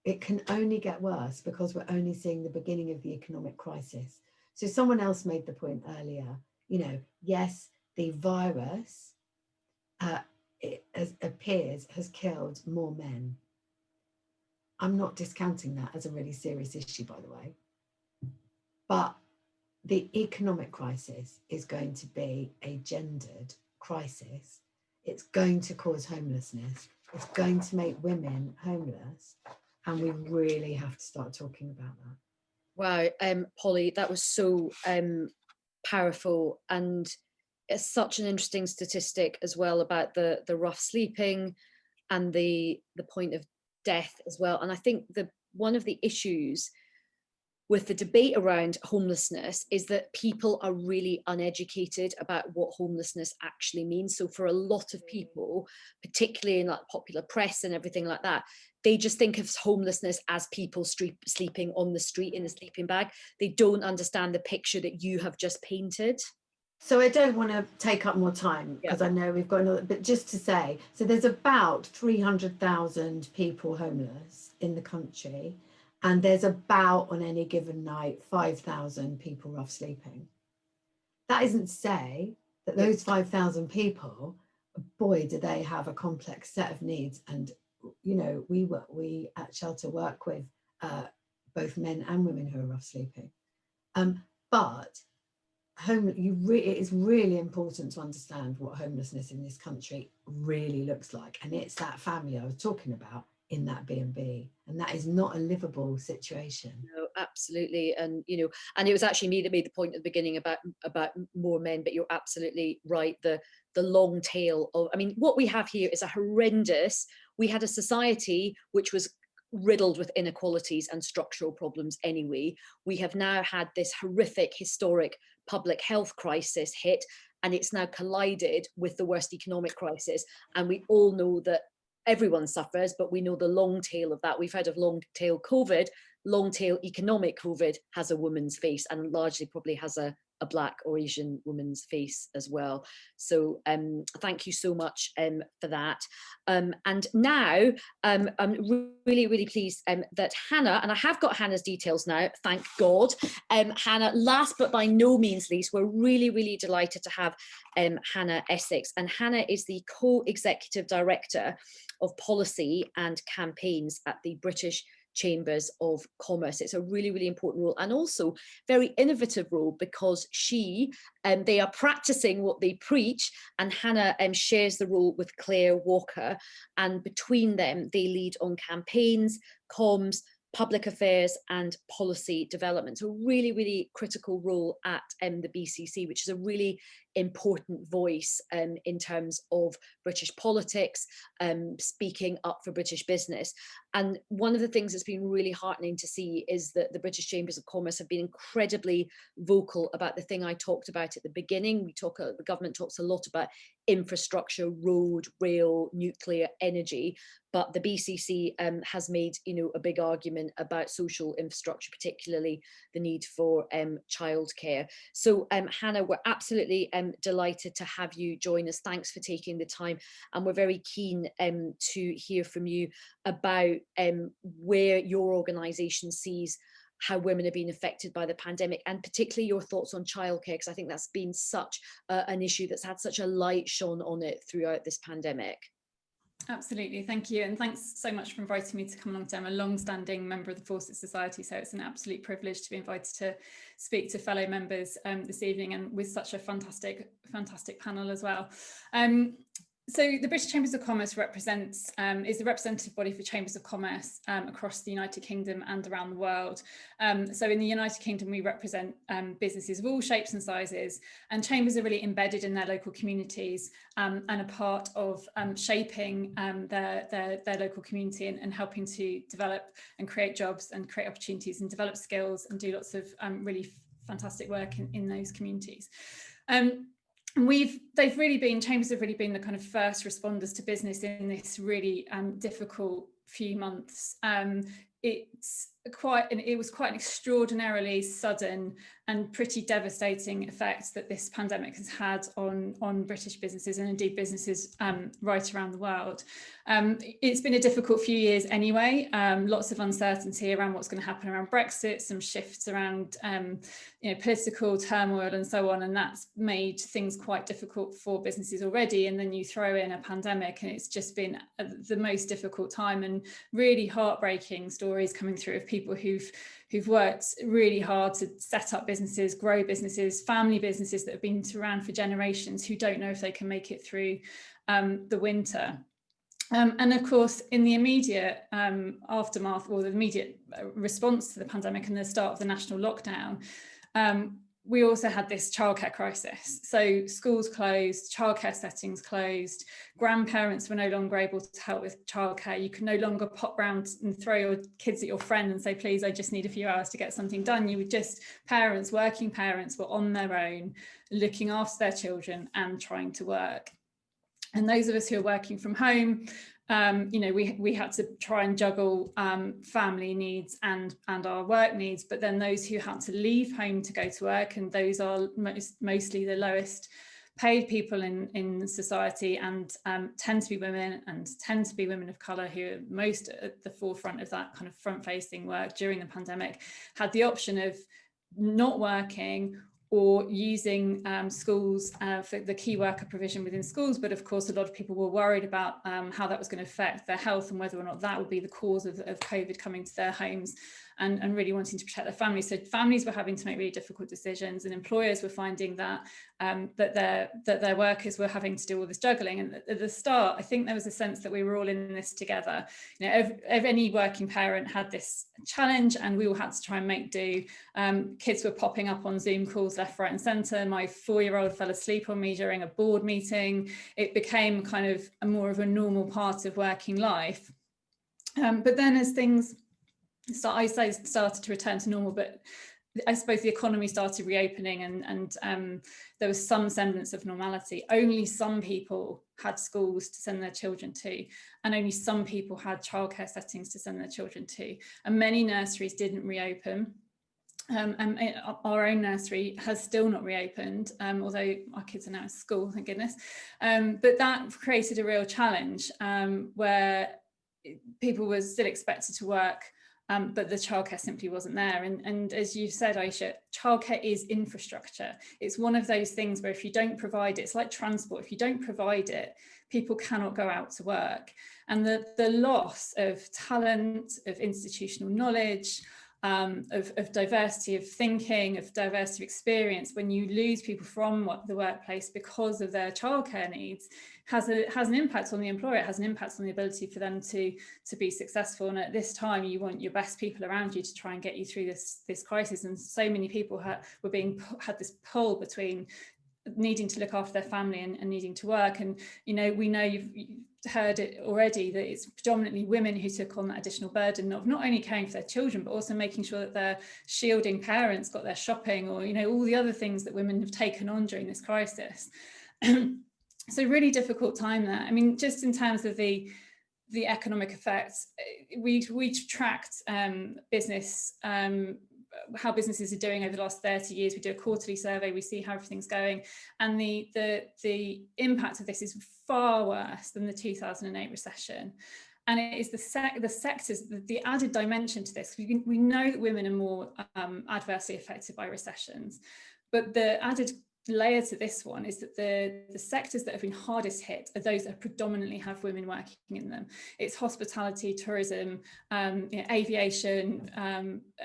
it can only get worse because we're only seeing the beginning of the economic crisis. So someone else made the point earlier, you know, yes, the virus, it appears, has killed more men. I'm not discounting that as a really serious issue, by the way. But the economic crisis is going to be a gendered crisis. It's going to cause homelessness. It's going to make women homeless. And we really have to start talking about that. Wow, Polly, that was so powerful, and it's such an interesting statistic as well about the rough sleeping and the point of death as well. And I think one of the issues with the debate around homelessness is that people are really uneducated about what homelessness actually means. So for a lot of people, particularly in like popular press and everything like that, they just think of homelessness as people sleeping on the street in a sleeping bag. They don't understand the picture that you have just painted. So I don't want to take up more time because I know we've got another, but just to say, so there's about 300,000 people homeless in the country. And there's about, on any given night, 5,000 people rough sleeping. That isn't to say that those 5,000 people, boy, do they have a complex set of needs. And, you know, we at Shelter work with both men and women who are rough sleeping. But it is really important to understand what homelessness in this country really looks like. And it's that family I was talking about in that B&B, and that is not a livable situation. No, absolutely. And you know, and it was actually me that made the point at the beginning about more men, but you're absolutely right. The long tail of, I mean, what we have here is a horrendous, we had a society which was riddled with inequalities and structural problems anyway. We have now had this horrific, historic public health crisis hit, and it's now collided with the worst economic crisis. And we all know that everyone suffers, but we know the long tail of that. We've heard of long tail COVID. Long tail economic COVID has a woman's face, and largely probably has a Black or Asian woman's face as well. So thank you so much for that. And now I'm really, really pleased that Hannah, and I have got Hannah's details now, thank God. Hannah, last but by no means least, we're really, really delighted to have Hannah Essex. And Hannah is the co-executive director of policy and campaigns at the British Chambers of Commerce. It's a really, really important role, and also very innovative role, because they are practicing what they preach, and Hannah shares the role with Claire Walker, and between them they lead on campaigns, comms, public affairs and policy development. So really, really critical role at the BCC, which is a really important voice in terms of British politics, speaking up for British business. And one of the things that's been really heartening to see is that the British Chambers of Commerce have been incredibly vocal about the thing I talked about at the beginning. The government talks a lot about infrastructure, road, rail, nuclear, energy, but the BCC has made, you know, a big argument about social infrastructure, particularly the need for childcare. So Hannah, we're absolutely delighted to have you join us. Thanks for taking the time, and we're very keen to hear from you about where your organisation sees how women are being affected by the pandemic, and particularly your thoughts on childcare, because I think that's been such an issue that's had such a light shone on it throughout this pandemic. Absolutely, thank you, and thanks so much for inviting me to come along today. I'm a long-standing member of the Fawcett Society, so it's an absolute privilege to be invited to speak to fellow members this evening, and with such a fantastic panel as well. So the British Chambers of Commerce is the representative body for Chambers of Commerce across the United Kingdom and around the world. So in the United Kingdom, we represent businesses of all shapes and sizes, and chambers are really embedded in their local communities and a part of shaping their local community and helping to develop and create jobs and create opportunities and develop skills and do lots of really fantastic work in those communities. Chambers have really been the kind of first responders to business in this really difficult few months. It's it was quite an extraordinarily sudden and pretty devastating effect that this pandemic has had on British businesses, and indeed businesses right around the world. It's been a difficult few years anyway. Lots of uncertainty around what's going to happen around Brexit, some shifts around political turmoil and so on, and that's made things quite difficult for businesses already. And then you throw in a pandemic, and it's just been the most difficult time, and really heartbreaking stories coming through of people who've worked really hard to set up businesses, grow businesses, family businesses that have been around for generations, who don't know if they can make it through the winter. And of course, in the immediate aftermath, or the immediate response to the pandemic and the start of the national lockdown, we also had this childcare crisis. So schools closed, childcare settings closed, grandparents were no longer able to help with childcare. You could no longer pop round and throw your kids at your friend and say, please, I just need a few hours to get something done. You would just, working parents were on their own, looking after their children and trying to work. And those of us who are working from home, we had to try and juggle family needs and our work needs, but then those who had to leave home to go to work, and those are mostly the lowest paid people in society, and tend to be women, and tend to be women of colour, who are most at the forefront of that kind of front-facing work during the pandemic, had the option of not working or using schools for the key worker provision within schools. But of course, a lot of people were worried about how that was going to affect their health, and whether or not that would be the cause of COVID coming to their homes, and really wanting to protect their families. So families were having to make really difficult decisions, and employers were finding that that their workers were having to do all this juggling. And at the start, I think there was a sense that we were all in this together. Any working parent had this challenge, and we all had to try and make do. Kids were popping up on Zoom calls left, right and centre. My 4-year-old fell asleep on me during a board meeting. It became kind of more of a normal part of working life. But then as things started to return to normal, but I suppose the economy started reopening, and there was some semblance of normality. Only some people had schools to send their children to, and only some people had childcare settings to send their children to, and many nurseries didn't reopen. And our own nursery has still not reopened, although our kids are now at school, thank goodness. But that created a real challenge, where people were still expected to work, but the childcare simply wasn't there. And as you said, Ayesha, childcare is infrastructure. It's one of those things where if you don't provide it, it's like transport. If you don't provide it, people cannot go out to work. And the loss of talent, of institutional knowledge, of diversity of thinking, of diversity of experience, when you lose people from the workplace because of their childcare needs, has an impact on the employer. It has an impact on the ability for them to be successful. And at this time, you want your best people around you to try and get you through this crisis. And so many people had this pull between needing to look after their family and needing to work. And we know you've heard it already, that it's predominantly women who took on that additional burden of not only caring for their children, but also making sure that their shielding parents got their shopping, or all the other things that women have taken on during this crisis. So really difficult time there. I mean, just in terms of the economic effects, we tracked business, how businesses are doing over the last 30 years. We do a quarterly survey, we see how everything's going, and the impact of this is far worse than the 2008 recession. And it is the sectors, the added dimension to this. We know that women are more adversely affected by recessions, but the added layer to this one is that the sectors that have been hardest hit are those that predominantly have women working in them. It's hospitality, tourism, aviation.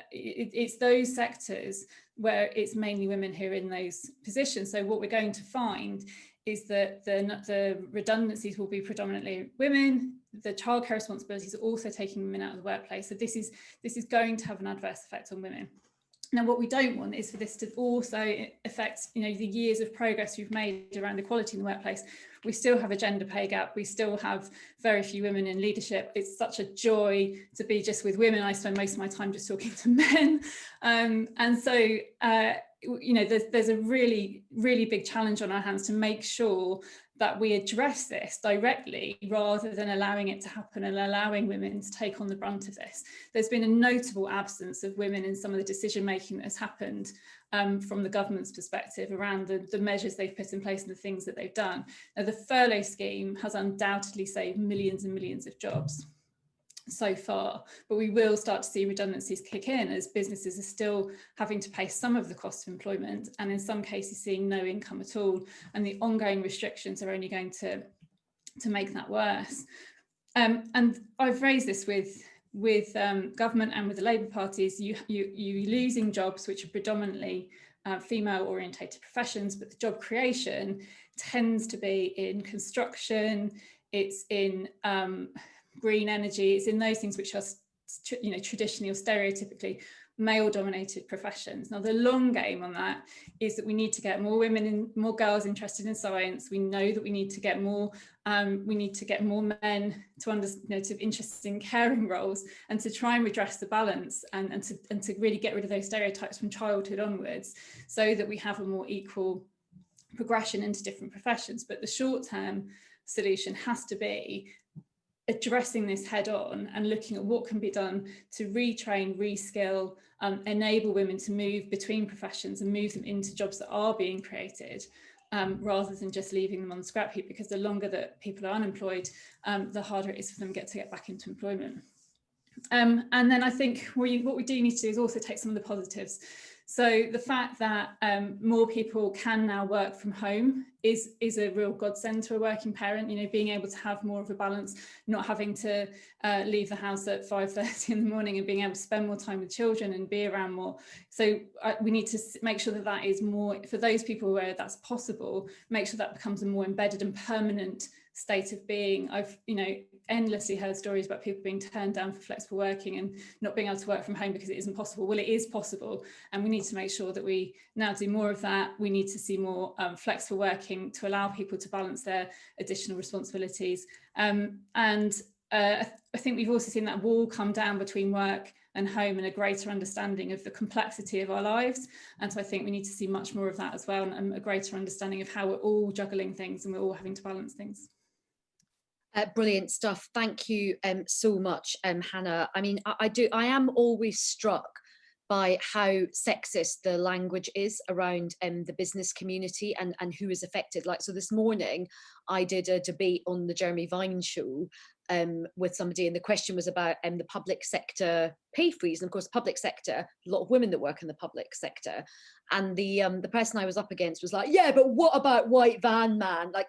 It's those sectors where it's mainly women who are in those positions. So what we're going to find is that the redundancies will be predominantly women. The childcare responsibilities are also taking women out of the workplace. So this is going to have an adverse effect on women. Now, what we don't want is for this to also affect, the years of progress we've made around equality in the workplace. We still have a gender pay gap. We still have very few women in leadership. It's such a joy to be just with women. I spend most of my time just talking to men. And so, there's a really, really big challenge on our hands to make sure that we address this directly rather than allowing it to happen and allowing women to take on the brunt of this. There's been a notable absence of women in some of the decision making that has happened from the government's perspective around the measures they've put in place and the things that they've done. Now, the furlough scheme has undoubtedly saved millions and millions of jobs so far, but we will start to see redundancies kick in as businesses are still having to pay some of the cost of employment, and in some cases seeing no income at all, and the ongoing restrictions are only going to make that worse. And I've raised this with government and with the Labour parties. You losing jobs which are predominantly female orientated professions, but the job creation tends to be in construction, it's in green energy, it's in those things which are, you know, traditionally or stereotypically male-dominated professions. Now, the long game on that is that we need to get more women and more girls interested in science. We know that we need to get more men to understand, you know, to interested in caring roles, and to try and redress the balance and to really get rid of those stereotypes from childhood onwards, so that we have a more equal progression into different professions. But the short-term solution has to be addressing this head on and looking at what can be done to retrain, reskill, enable women to move between professions and move them into jobs that are being created, rather than just leaving them on the scrap heap, because the longer that people are unemployed, the harder it is for them to get back into employment. And then I think what we do need to do is also take some of the positives. So the fact that more people can now work from home is a real godsend to a working parent, you know, being able to have more of a balance, not having to leave the house at 5:30 in the morning, and being able to spend more time with children and be around more. So we need to make sure that that is more, for those people where that's possible, make sure that becomes a more embedded and permanent state of being. I've, you know, endlessly heard stories about people being turned down for flexible working and not being able to work from home because it isn't possible. Well, it is possible, and we need to make sure that we now do more of that. We need to see more flexible working to allow people to balance their additional responsibilities. I think we've also seen that wall come down between work and home, and a greater understanding of the complexity of our lives. And so I think we need to see much more of that as well, and a greater understanding of how we're all juggling things and we're all having to balance things. Brilliant stuff. Thank you so much, Hannah. I mean, I am always struck by how sexist the language is around the business community and who is affected. Like, so this morning I did a debate on the Jeremy Vine show with somebody, and the question was about the public sector pay freeze. And of course, public sector, a lot of women that work in the public sector. And the person I was up against was like, yeah, but what about white van man? And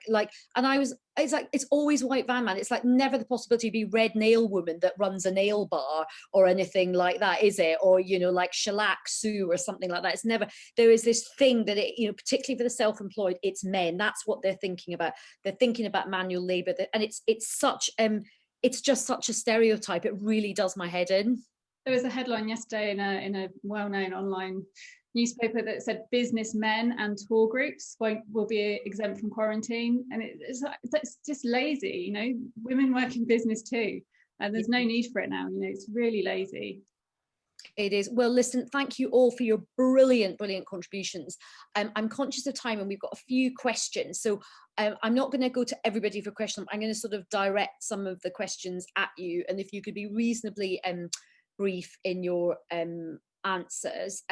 it's like, it's always white van man. It's like never the possibility to be red nail woman that runs a nail bar or anything like that, is it? Or, you know, like shellac Sue or something like that. It's never, there is this thing that it, you know, particularly for the self-employed, it's men. That's what they're thinking about. They're thinking about manual labor, and it's just such a stereotype. It really does my head in. There was a headline yesterday in a well-known online newspaper that said businessmen and tour groups will be exempt from quarantine, and it's just lazy. You know, women work in business too, and there's no need for it now. You know, it's really lazy. It is. Well, listen, thank you all for your brilliant contributions. I'm conscious of time, and we've got a few questions, so I'm not going to go to everybody for questions. I'm going to sort of direct some of the questions at you, and if you could be reasonably brief in your answers.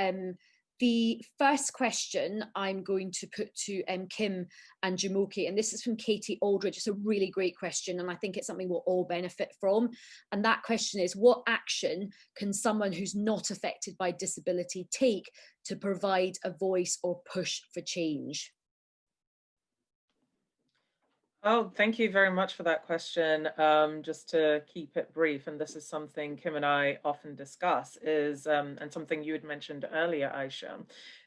The first question I'm going to put to Kim and Jumoke, and this is from Katie Aldridge. It's a really great question, and I think it's something we'll all benefit from. And that question is, what action can someone who's not affected by disability take to provide a voice or push for change? Oh, thank you very much for that question. Just to keep it brief, and this is something Kim and I often discuss, is, and something you had mentioned earlier, Ayesha,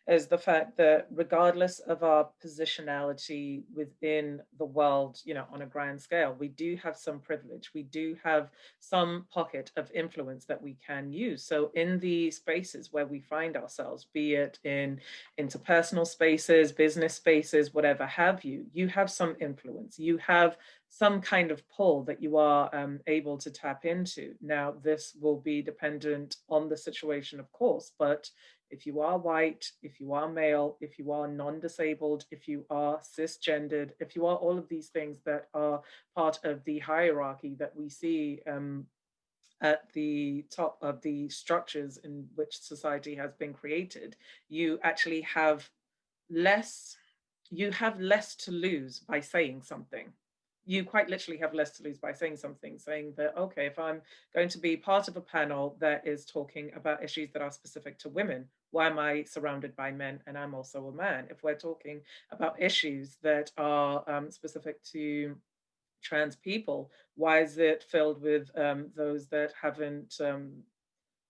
is the fact that regardless of our positionality within the world, you know, on a grand scale, we do have some privilege. We do have some pocket of influence that we can use. So in the spaces where we find ourselves, be it in interpersonal spaces, business spaces, whatever have you, you have some influence. You have some kind of pull that you are able to tap into. Now, this will be dependent on the situation, of course, but If you are white, if you are male, if you are non-disabled, if you are cisgendered, if you are all of these things that are part of the hierarchy that we see at the top of the structures in which society has been created, you actually have less to lose by saying something. You quite literally have less to lose by saying something, saying that, okay, if I'm going to be part of a panel that is talking about issues that are specific to women, why am I surrounded by men and I'm also a man? If we're talking about issues that are specific to trans people, why is it filled with those that haven't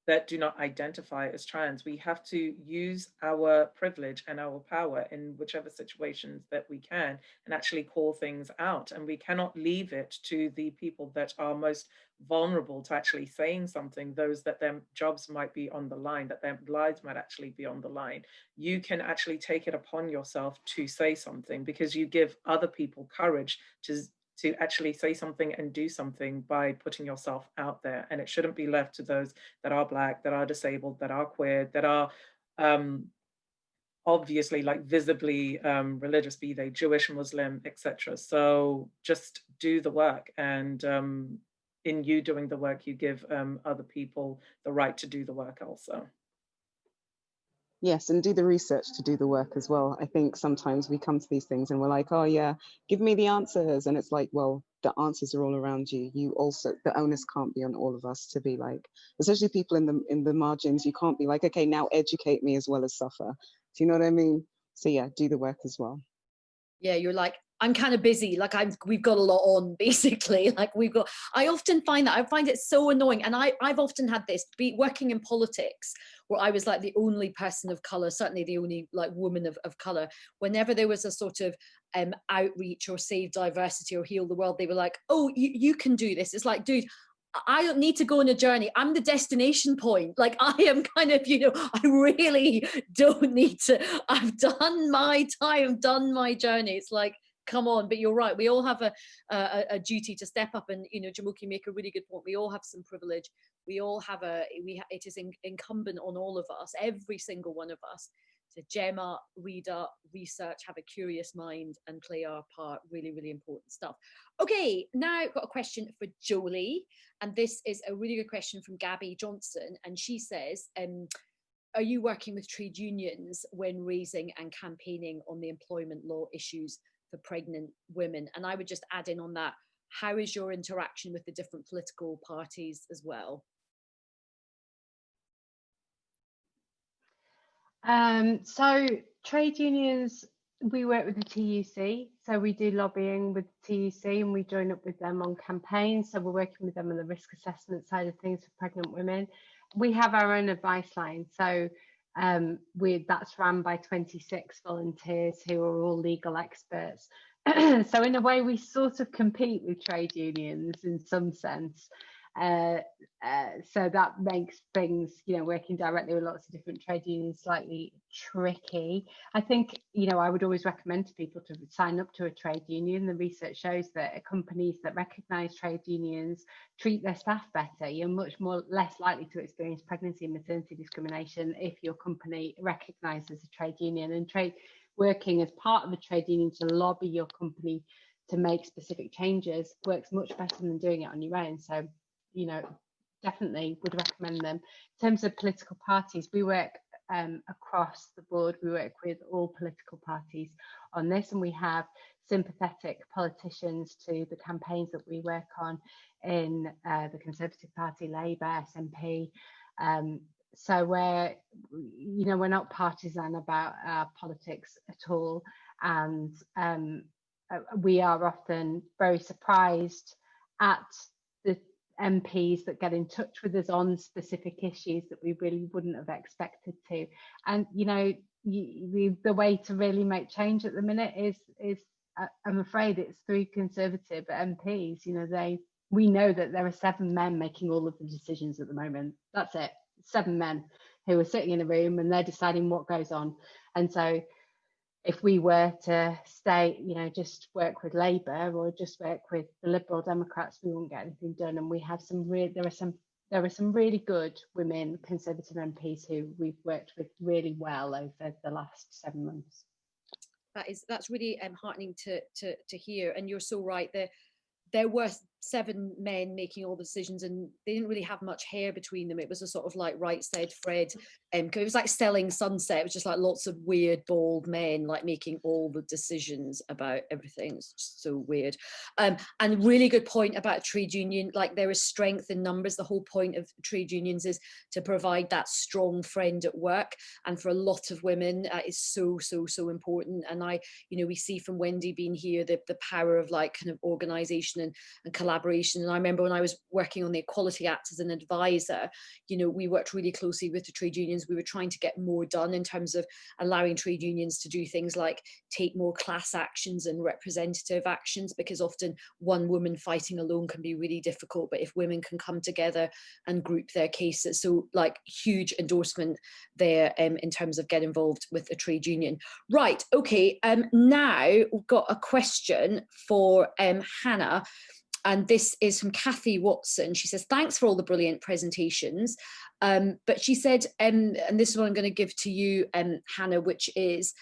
that do not identify as trans? We have to use our privilege and our power in whichever situations that we can and actually call things out. And we cannot leave it to the people that are most vulnerable to actually saying something, those that their jobs might be on the line, that their lives might actually be on the line. You can actually take it upon yourself to say something, because you give other people courage to actually say something and do something by putting yourself out there. And it shouldn't be left to those that are Black, that are disabled, that are queer, that are obviously like visibly religious, be they Jewish, Muslim, etc. So just do the work, and in you doing the work, you give other people the right to do the work also. Yes, and do the research to do the work as well. I think sometimes we come to these things and we're like, oh yeah, give me the answers. And it's like, well, the answers are all around you. You also, the onus can't be on all of us to be like, especially people in the margins, you can't be like, okay, now educate me as well as suffer. Do you know what I mean? So yeah, do the work as well. Yeah, you're like, I'm kind of busy, like we've got a lot on, basically. Like I often find that, I find it so annoying. And I've often had this, working in politics, where I was like the only person of color, certainly the only like woman of color. Whenever there was a sort of outreach or save diversity or heal the world, they were like, oh, you can do this. It's like, dude, I don't need to go on a journey. I'm the destination point. Like I am kind of, I really don't need to. I've done my time, done my journey. It's like, come on. But you're right. We all have a duty to step up, and Jumoke make a really good point. We all have some privilege. We all have it is incumbent on all of us, every single one of us, to gem up, read up, research, have a curious mind, and play our part. Really, really important stuff. Okay, now I've got a question for Joeli, and this is a really good question from Gabby Johnson, and she says, are you working with trade unions when raising and campaigning on the employment law issues for pregnant women? And I would just add in on that, how is your interaction with the different political parties as well? So trade unions, we work with the TUC, so we do lobbying with the TUC and we join up with them on campaigns. So we're working with them on the risk assessment side of things for pregnant women. We have our own advice line, so that's run by 26 volunteers who are all legal experts. So in a way, we sort of compete with trade unions in some sense. So that makes things, working directly with lots of different trade unions slightly tricky. I think, I would always recommend to people to sign up to a trade union. The research shows that companies that recognise trade unions treat their staff better. You're much less likely to experience pregnancy and maternity discrimination if your company recognises a trade union, and working as part of a trade union to lobby your company to make specific changes works much better than doing it on your own. So definitely would recommend them. In terms of political parties, we work across the board. We work with all political parties on this, and we have sympathetic politicians to the campaigns that we work on in the Conservative Party, Labour, SNP. So we're not partisan about our politics at all, and we are often very surprised at the MPs that get in touch with us on specific issues that we really wouldn't have expected to. And the way to really make change at the minute is I'm afraid it's through Conservative MPs. We know that there are 7 men making all of the decisions at the moment. That's it, 7 men who are sitting in a room and they're deciding what goes on. And so if we were to stay, just work with Labour or just work with the Liberal Democrats, we wouldn't get anything done. And we have there there are some really good women Conservative MPs who we've worked with really well over the last 7 months. That's really heartening to hear, and you're so right. There were 7 men making all the decisions, and they didn't really have much hair between them. It was a sort of like right said Fred. It was like Selling Sunset. It was just like lots of weird, bald men like making all the decisions about everything. It's just so weird. And really good point about trade union. Like there is strength in numbers. The whole point of trade unions is to provide that strong friend at work. And for a lot of women, it's so important. And we see from Wendy being here, the power of like kind of organisation and collaboration. And I remember when I was working on the Equality Act as an advisor, we worked really closely with the trade unions. We were trying to get more done in terms of allowing trade unions to do things like take more class actions and representative actions, because often one woman fighting alone can be really difficult, but if women can come together and group their cases, so like huge endorsement there in terms of get involved with the trade union. Right, okay, now we've got a question for Hannah. And this is from Kathy Watson. She says, thanks for all the brilliant presentations. But she said, and this is what I'm going to give to you, Hannah, which is,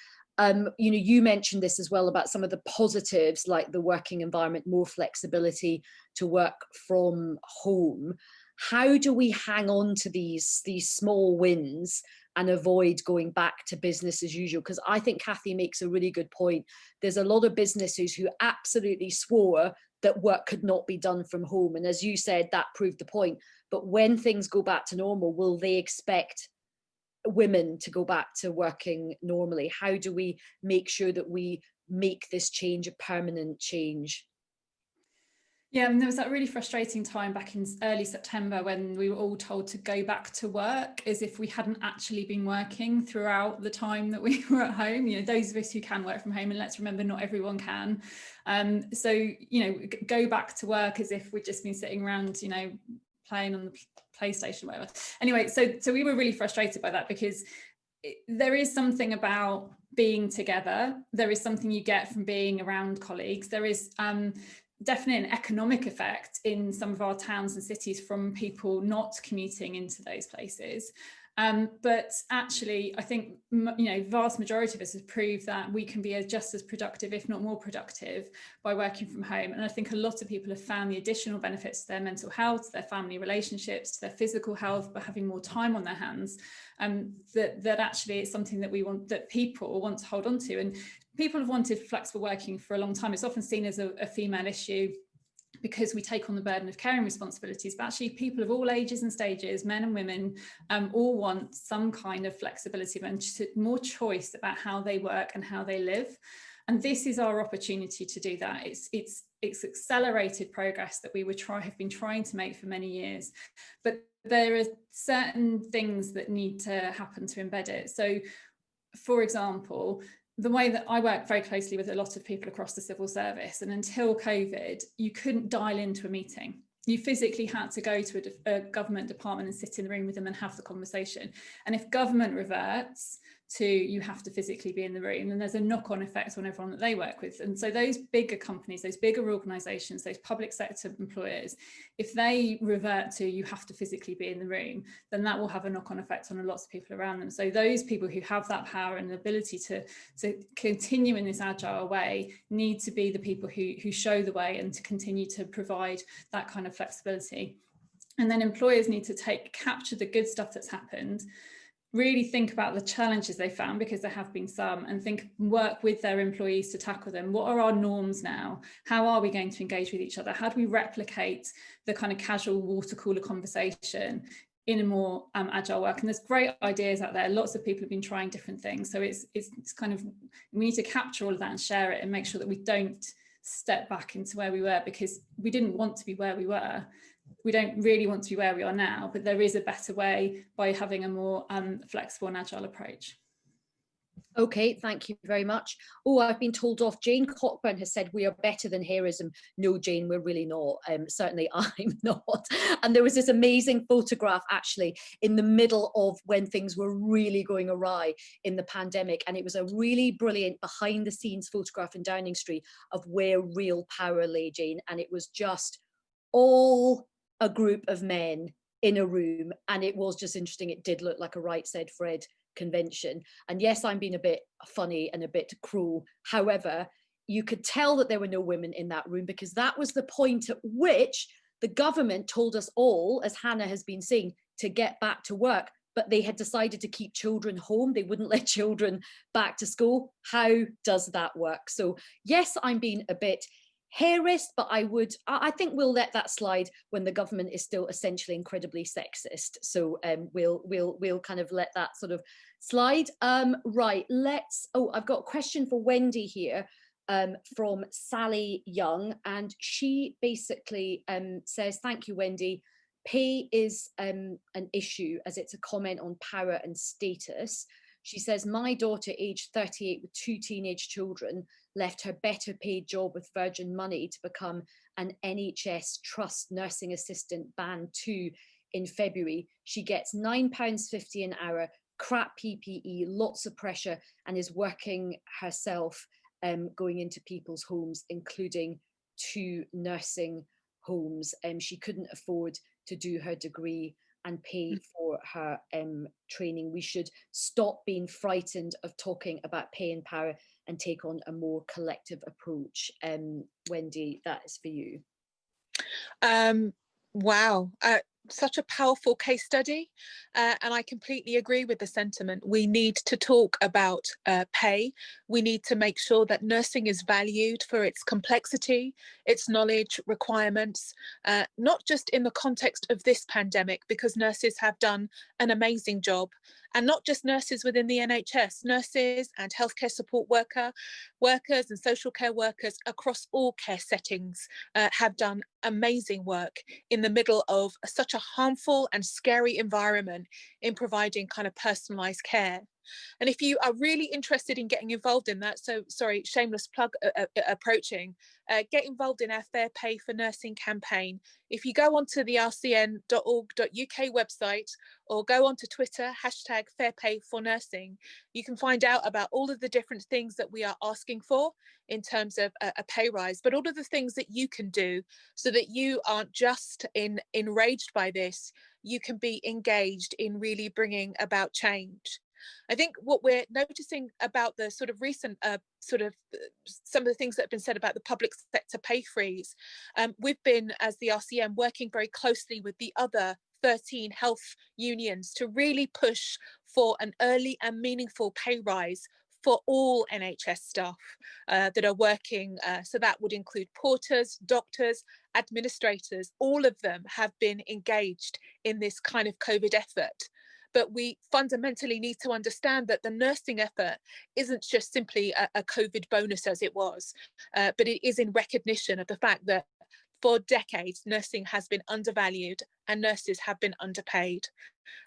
you mentioned this as well about some of the positives, like the working environment, more flexibility to work from home. How do we hang on to these small wins and avoid going back to business as usual? Because I think Kathy makes a really good point. There's a lot of businesses who absolutely swore that work could not be done from home. And as you said, that proved the point. But when things go back to normal, will they expect women to go back to working normally? How do we make sure that we make this change a permanent change? Yeah, and there was that really frustrating time back in early September when we were all told to go back to work as if we hadn't actually been working throughout the time that we were at home. Those of us who can work from home, and let's remember not everyone can. So, go back to work as if we'd just been sitting around, playing on the PlayStation, whatever. Anyway, so we were really frustrated by that, because there is something about being together. There is something you get from being around colleagues. There is definitely an economic effect in some of our towns and cities from people not commuting into those places. But actually, I think, vast majority of us have proved that we can be just as productive, if not more productive, by working from home. And I think a lot of people have found the additional benefits to their mental health, to their family relationships, to their physical health, by having more time on their hands, that actually it's something that people want to hold on to. And people have wanted flexible working for a long time. It's often seen as a female issue, because we take on the burden of caring responsibilities, but actually people of all ages and stages, men and women, all want some kind of flexibility and more choice about how they work and how they live. And this is our opportunity to do that. It's accelerated progress that we have been trying to make for many years, but there are certain things that need to happen to embed it. So, for example, the way that I work very closely with a lot of people across the civil service, and until COVID, you couldn't dial into a meeting. You physically had to go to a government department and sit in the room with them and have the conversation. And if government reverts to you have to physically be in the room, then there's a knock-on effect on everyone that they work with. And so those bigger companies, those bigger organisations, those public sector employers, if they revert to you have to physically be in the room, then that will have a knock-on effect on lots of people around them. So those people who have that power and the ability to continue in this agile way need to be the people who show the way and to continue to provide that kind of flexibility. And then employers need to capture the good stuff that's happened, really think about the challenges they found, because there have been some, and work with their employees to tackle them. What are our norms now? How are we going to engage with each other? How do we replicate the kind of casual water cooler conversation in a more agile work? And there's great ideas out there. Lots of people have been trying different things. So it's kind of, we need to capture all of that and share it and make sure that we don't step back into where we were, because we didn't want to be where we were. We don't really want to be where we are now, but there is a better way by having a more flexible and agile approach. Okay, thank you very much. Oh, I've been told off. Jane Cockburn has said we are better than hairism. No, Jane, we're really not. Certainly I'm not. And there was this amazing photograph actually in the middle of when things were really going awry in the pandemic. And it was a really brilliant behind the scenes photograph in Downing Street of where real power lay, Jane. And it was just all a group of men in a room, and it was just interesting. It did look like a Right Said Fred convention. And yes, I'm being a bit funny and a bit cruel. However, you could tell that there were no women in that room, because that was the point at which the government told us all, as Hannah has been saying, to get back to work, but they had decided to keep children home. They wouldn't let children back to school. How does that work? So yes, I'm being a bit hairist, but I think we'll let that slide when the government is still essentially incredibly sexist. So we'll kind of let that sort of slide. Right, I've got a question for Wendy here. From Sally Young, and she basically says, thank you, Wendy. Pay is an issue as it's a comment on power and status. She says, my daughter, aged 38 with 2 teenage children, left her better paid job with Virgin Money to become an NHS Trust nursing assistant band 2 in February. She gets £9.50 an hour, crap PPE, lots of pressure, and is working herself, going into people's homes, including 2 nursing homes. She couldn't afford to do her degree and pay for her training. We should stop being frightened of talking about pay and power and take on a more collective approach. Wendy, that is for you. Wow. Such a powerful case study, and I completely agree with the sentiment. We need to talk about pay. We need to make sure that nursing is valued for its complexity, its knowledge, requirements, not just in the context of this pandemic, because nurses have done an amazing job, and not just nurses within the NHS, nurses and healthcare support workers and social care workers across all care settings have done amazing work in the middle of such a harmful and scary environment in providing kind of personalised care. And if you are really interested in getting involved in that, so sorry, shameless plug approaching, get involved in our Fair Pay for Nursing campaign. If you go onto the rcn.org.uk website or go onto Twitter, #FairPayForNursing, you can find out about all of the different things that we are asking for in terms of a pay rise, but all of the things that you can do so that you aren't just enraged by this, you can be engaged in really bringing about change. I think what we're noticing about the sort of recent some of the things that have been said about the public sector pay freeze, we've been, as the RCM, working very closely with the other 13 health unions to really push for an early and meaningful pay rise for all NHS staff that are working. So that would include porters, doctors, administrators. All of them have been engaged in this kind of COVID effort. But we fundamentally need to understand that the nursing effort isn't just simply a COVID bonus as it was, but it is in recognition of the fact that for decades, nursing has been undervalued and nurses have been underpaid.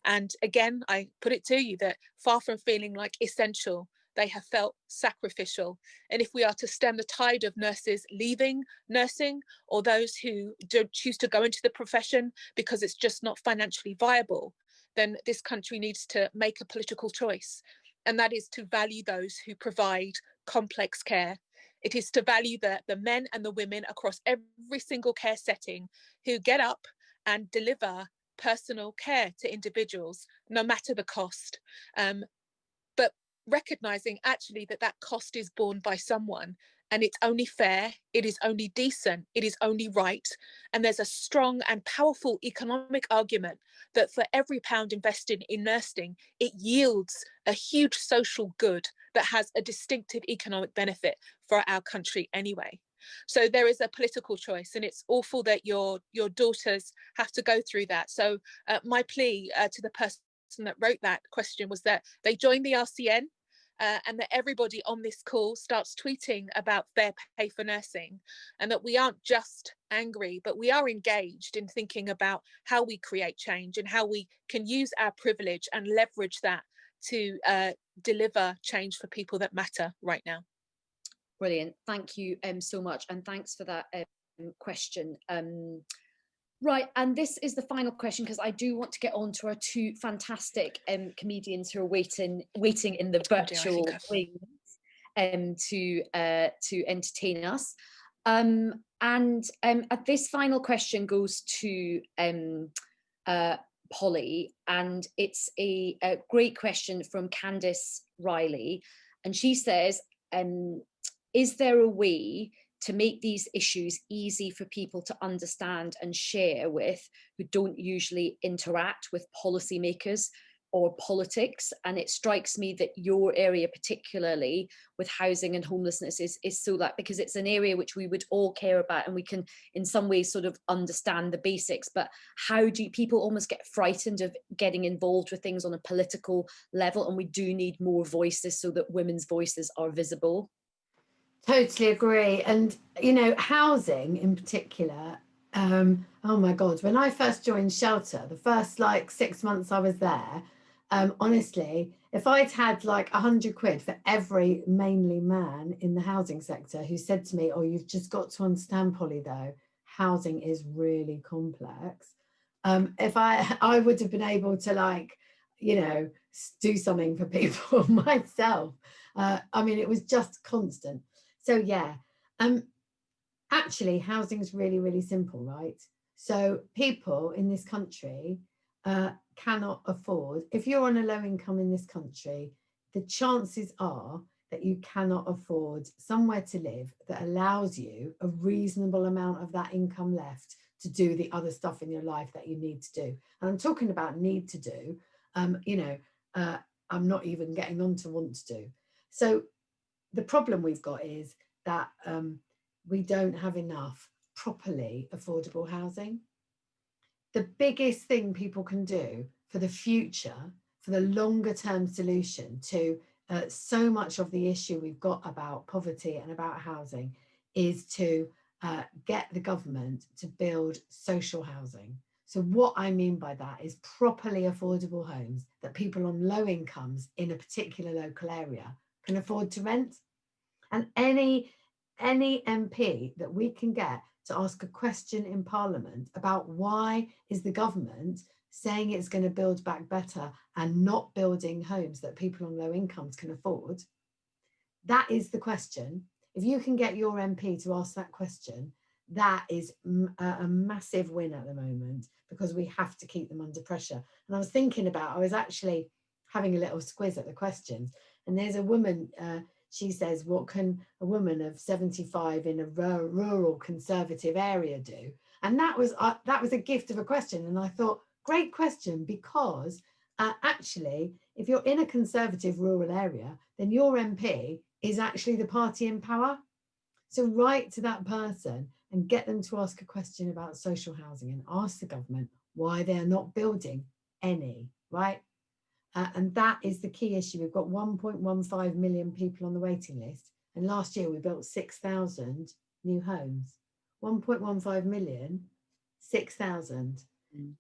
And again, I put it to you that far from feeling like essential, they have felt sacrificial. And if we are to stem the tide of nurses leaving nursing, or those who don't choose to go into the profession because it's just not financially viable, then this country needs to make a political choice. And that is to value those who provide complex care. It is to value the men and the women across every single care setting who get up and deliver personal care to individuals, no matter the cost. But recognizing actually that cost is borne by someone, and it's only fair, it is only decent, it is only right. And there's a strong and powerful economic argument that for every pound invested in nursing, it yields a huge social good that has a distinctive economic benefit for our country anyway. So there is a political choice, and it's awful that your daughters have to go through that. So my plea to the person that wrote that question was that they join the RCN, and that everybody on this call starts tweeting about fair pay for nursing, and that we aren't just angry, but we are engaged in thinking about how we create change and how we can use our privilege and leverage that to deliver change for people that matter right now. Brilliant. Thank you so much. And thanks for that question. Right, and this is the final question, because I do want to get on to our 2 fantastic comedians who are waiting in the virtual wings to entertain us. And this final question goes to Polly, and it's a great question from Candice Riley, and she says, is there a way to make these issues easy for people to understand and share with, who don't usually interact with policymakers or politics? And it strikes me that your area, particularly with housing and homelessness, is so that, because it's an area which we would all care about and we can in some ways sort of understand the basics, but how do people almost get frightened of getting involved with things on a political level? And we do need more voices so that women's voices are visible. Totally agree. And, you know, housing in particular, oh my God, when I first joined Shelter, the first like 6 months I was there, honestly, if I'd had like 100 quid for every mainly man in the housing sector who said to me, oh, you've just got to understand, Polly, though, housing is really complex. If I would have been able to, like, you know, do something for people myself. I mean, it was just constant. So yeah, actually housing is really, really simple, right? So people in this country cannot afford, if you're on a low income in this country, the chances are that you cannot afford somewhere to live that allows you a reasonable amount of that income left to do the other stuff in your life that you need to do. And I'm talking about need to do, you know, I'm not even getting on to want to do. So the problem we've got is that we don't have enough properly affordable housing. The biggest thing people can do for the future, for the longer term solution to so much of the issue we've got about poverty and about housing, is to get the government to build social housing. So what I mean by that is properly affordable homes that people on low incomes in a particular local area can afford to rent. And any MP that we can get to ask a question in Parliament about why is the government saying it's going to build back better and not building homes that people on low incomes can afford, that is the question. If you can get your MP to ask that question, that is a massive win at the moment, because we have to keep them under pressure. And I was thinking about, I was actually having a little squiz at the questions, and there's a woman, she says, what can a woman of 75 in a rural conservative area do? And that was a gift of a question. And I thought, great question, because actually, if you're in a conservative rural area, then your MP is actually the party in power. So write to that person and get them to ask a question about social housing and ask the government why they're not building any, right? And that is the key issue. We've got 1.15 million people on the waiting list. And last year we built 6,000 new homes. 1.15 million, 6,000.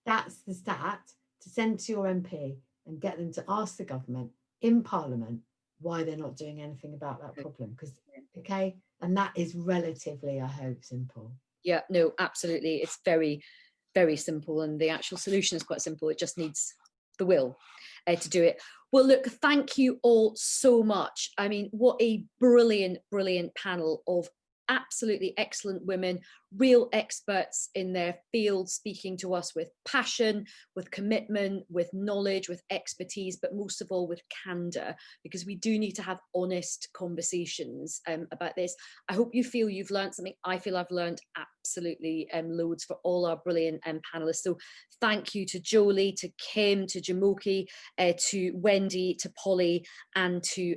That's the stat to send to your MP and get them to ask the government in Parliament why they're not doing anything about that problem. Because, okay, and that is relatively, I hope, simple. Yeah, no, absolutely. It's very, very simple. And the actual solution is quite simple. It just needs the will to do it. Well, look, thank you all so much. I mean, what a brilliant, brilliant panel of absolutely excellent women, real experts in their field, speaking to us with passion, with commitment, with knowledge, with expertise, but most of all with candor, because we do need to have honest conversations about this. I hope you feel you've learned something. I feel I've learned absolutely loads for all our brilliant panelists. So thank you to Joeli, to Kim, to Jumoke, to Wendy, to Polly, and to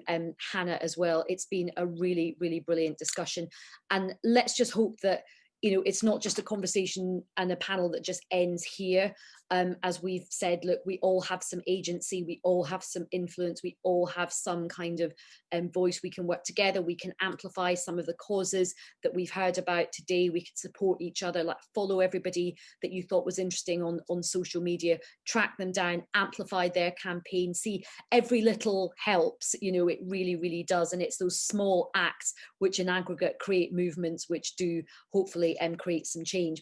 Hannah as well. It's been a really, really brilliant discussion. And let's just hope that, you know, it's not just a conversation and a panel that just ends here. As we've said, look, we all have some agency, we all have some influence, we all have some kind of voice. We can work together, we can amplify some of the causes that we've heard about today, we can support each other, like follow everybody that you thought was interesting on social media, track them down, amplify their campaign, see every little helps, you know, it really, really does. And it's those small acts which in aggregate create movements which do hopefully create some change.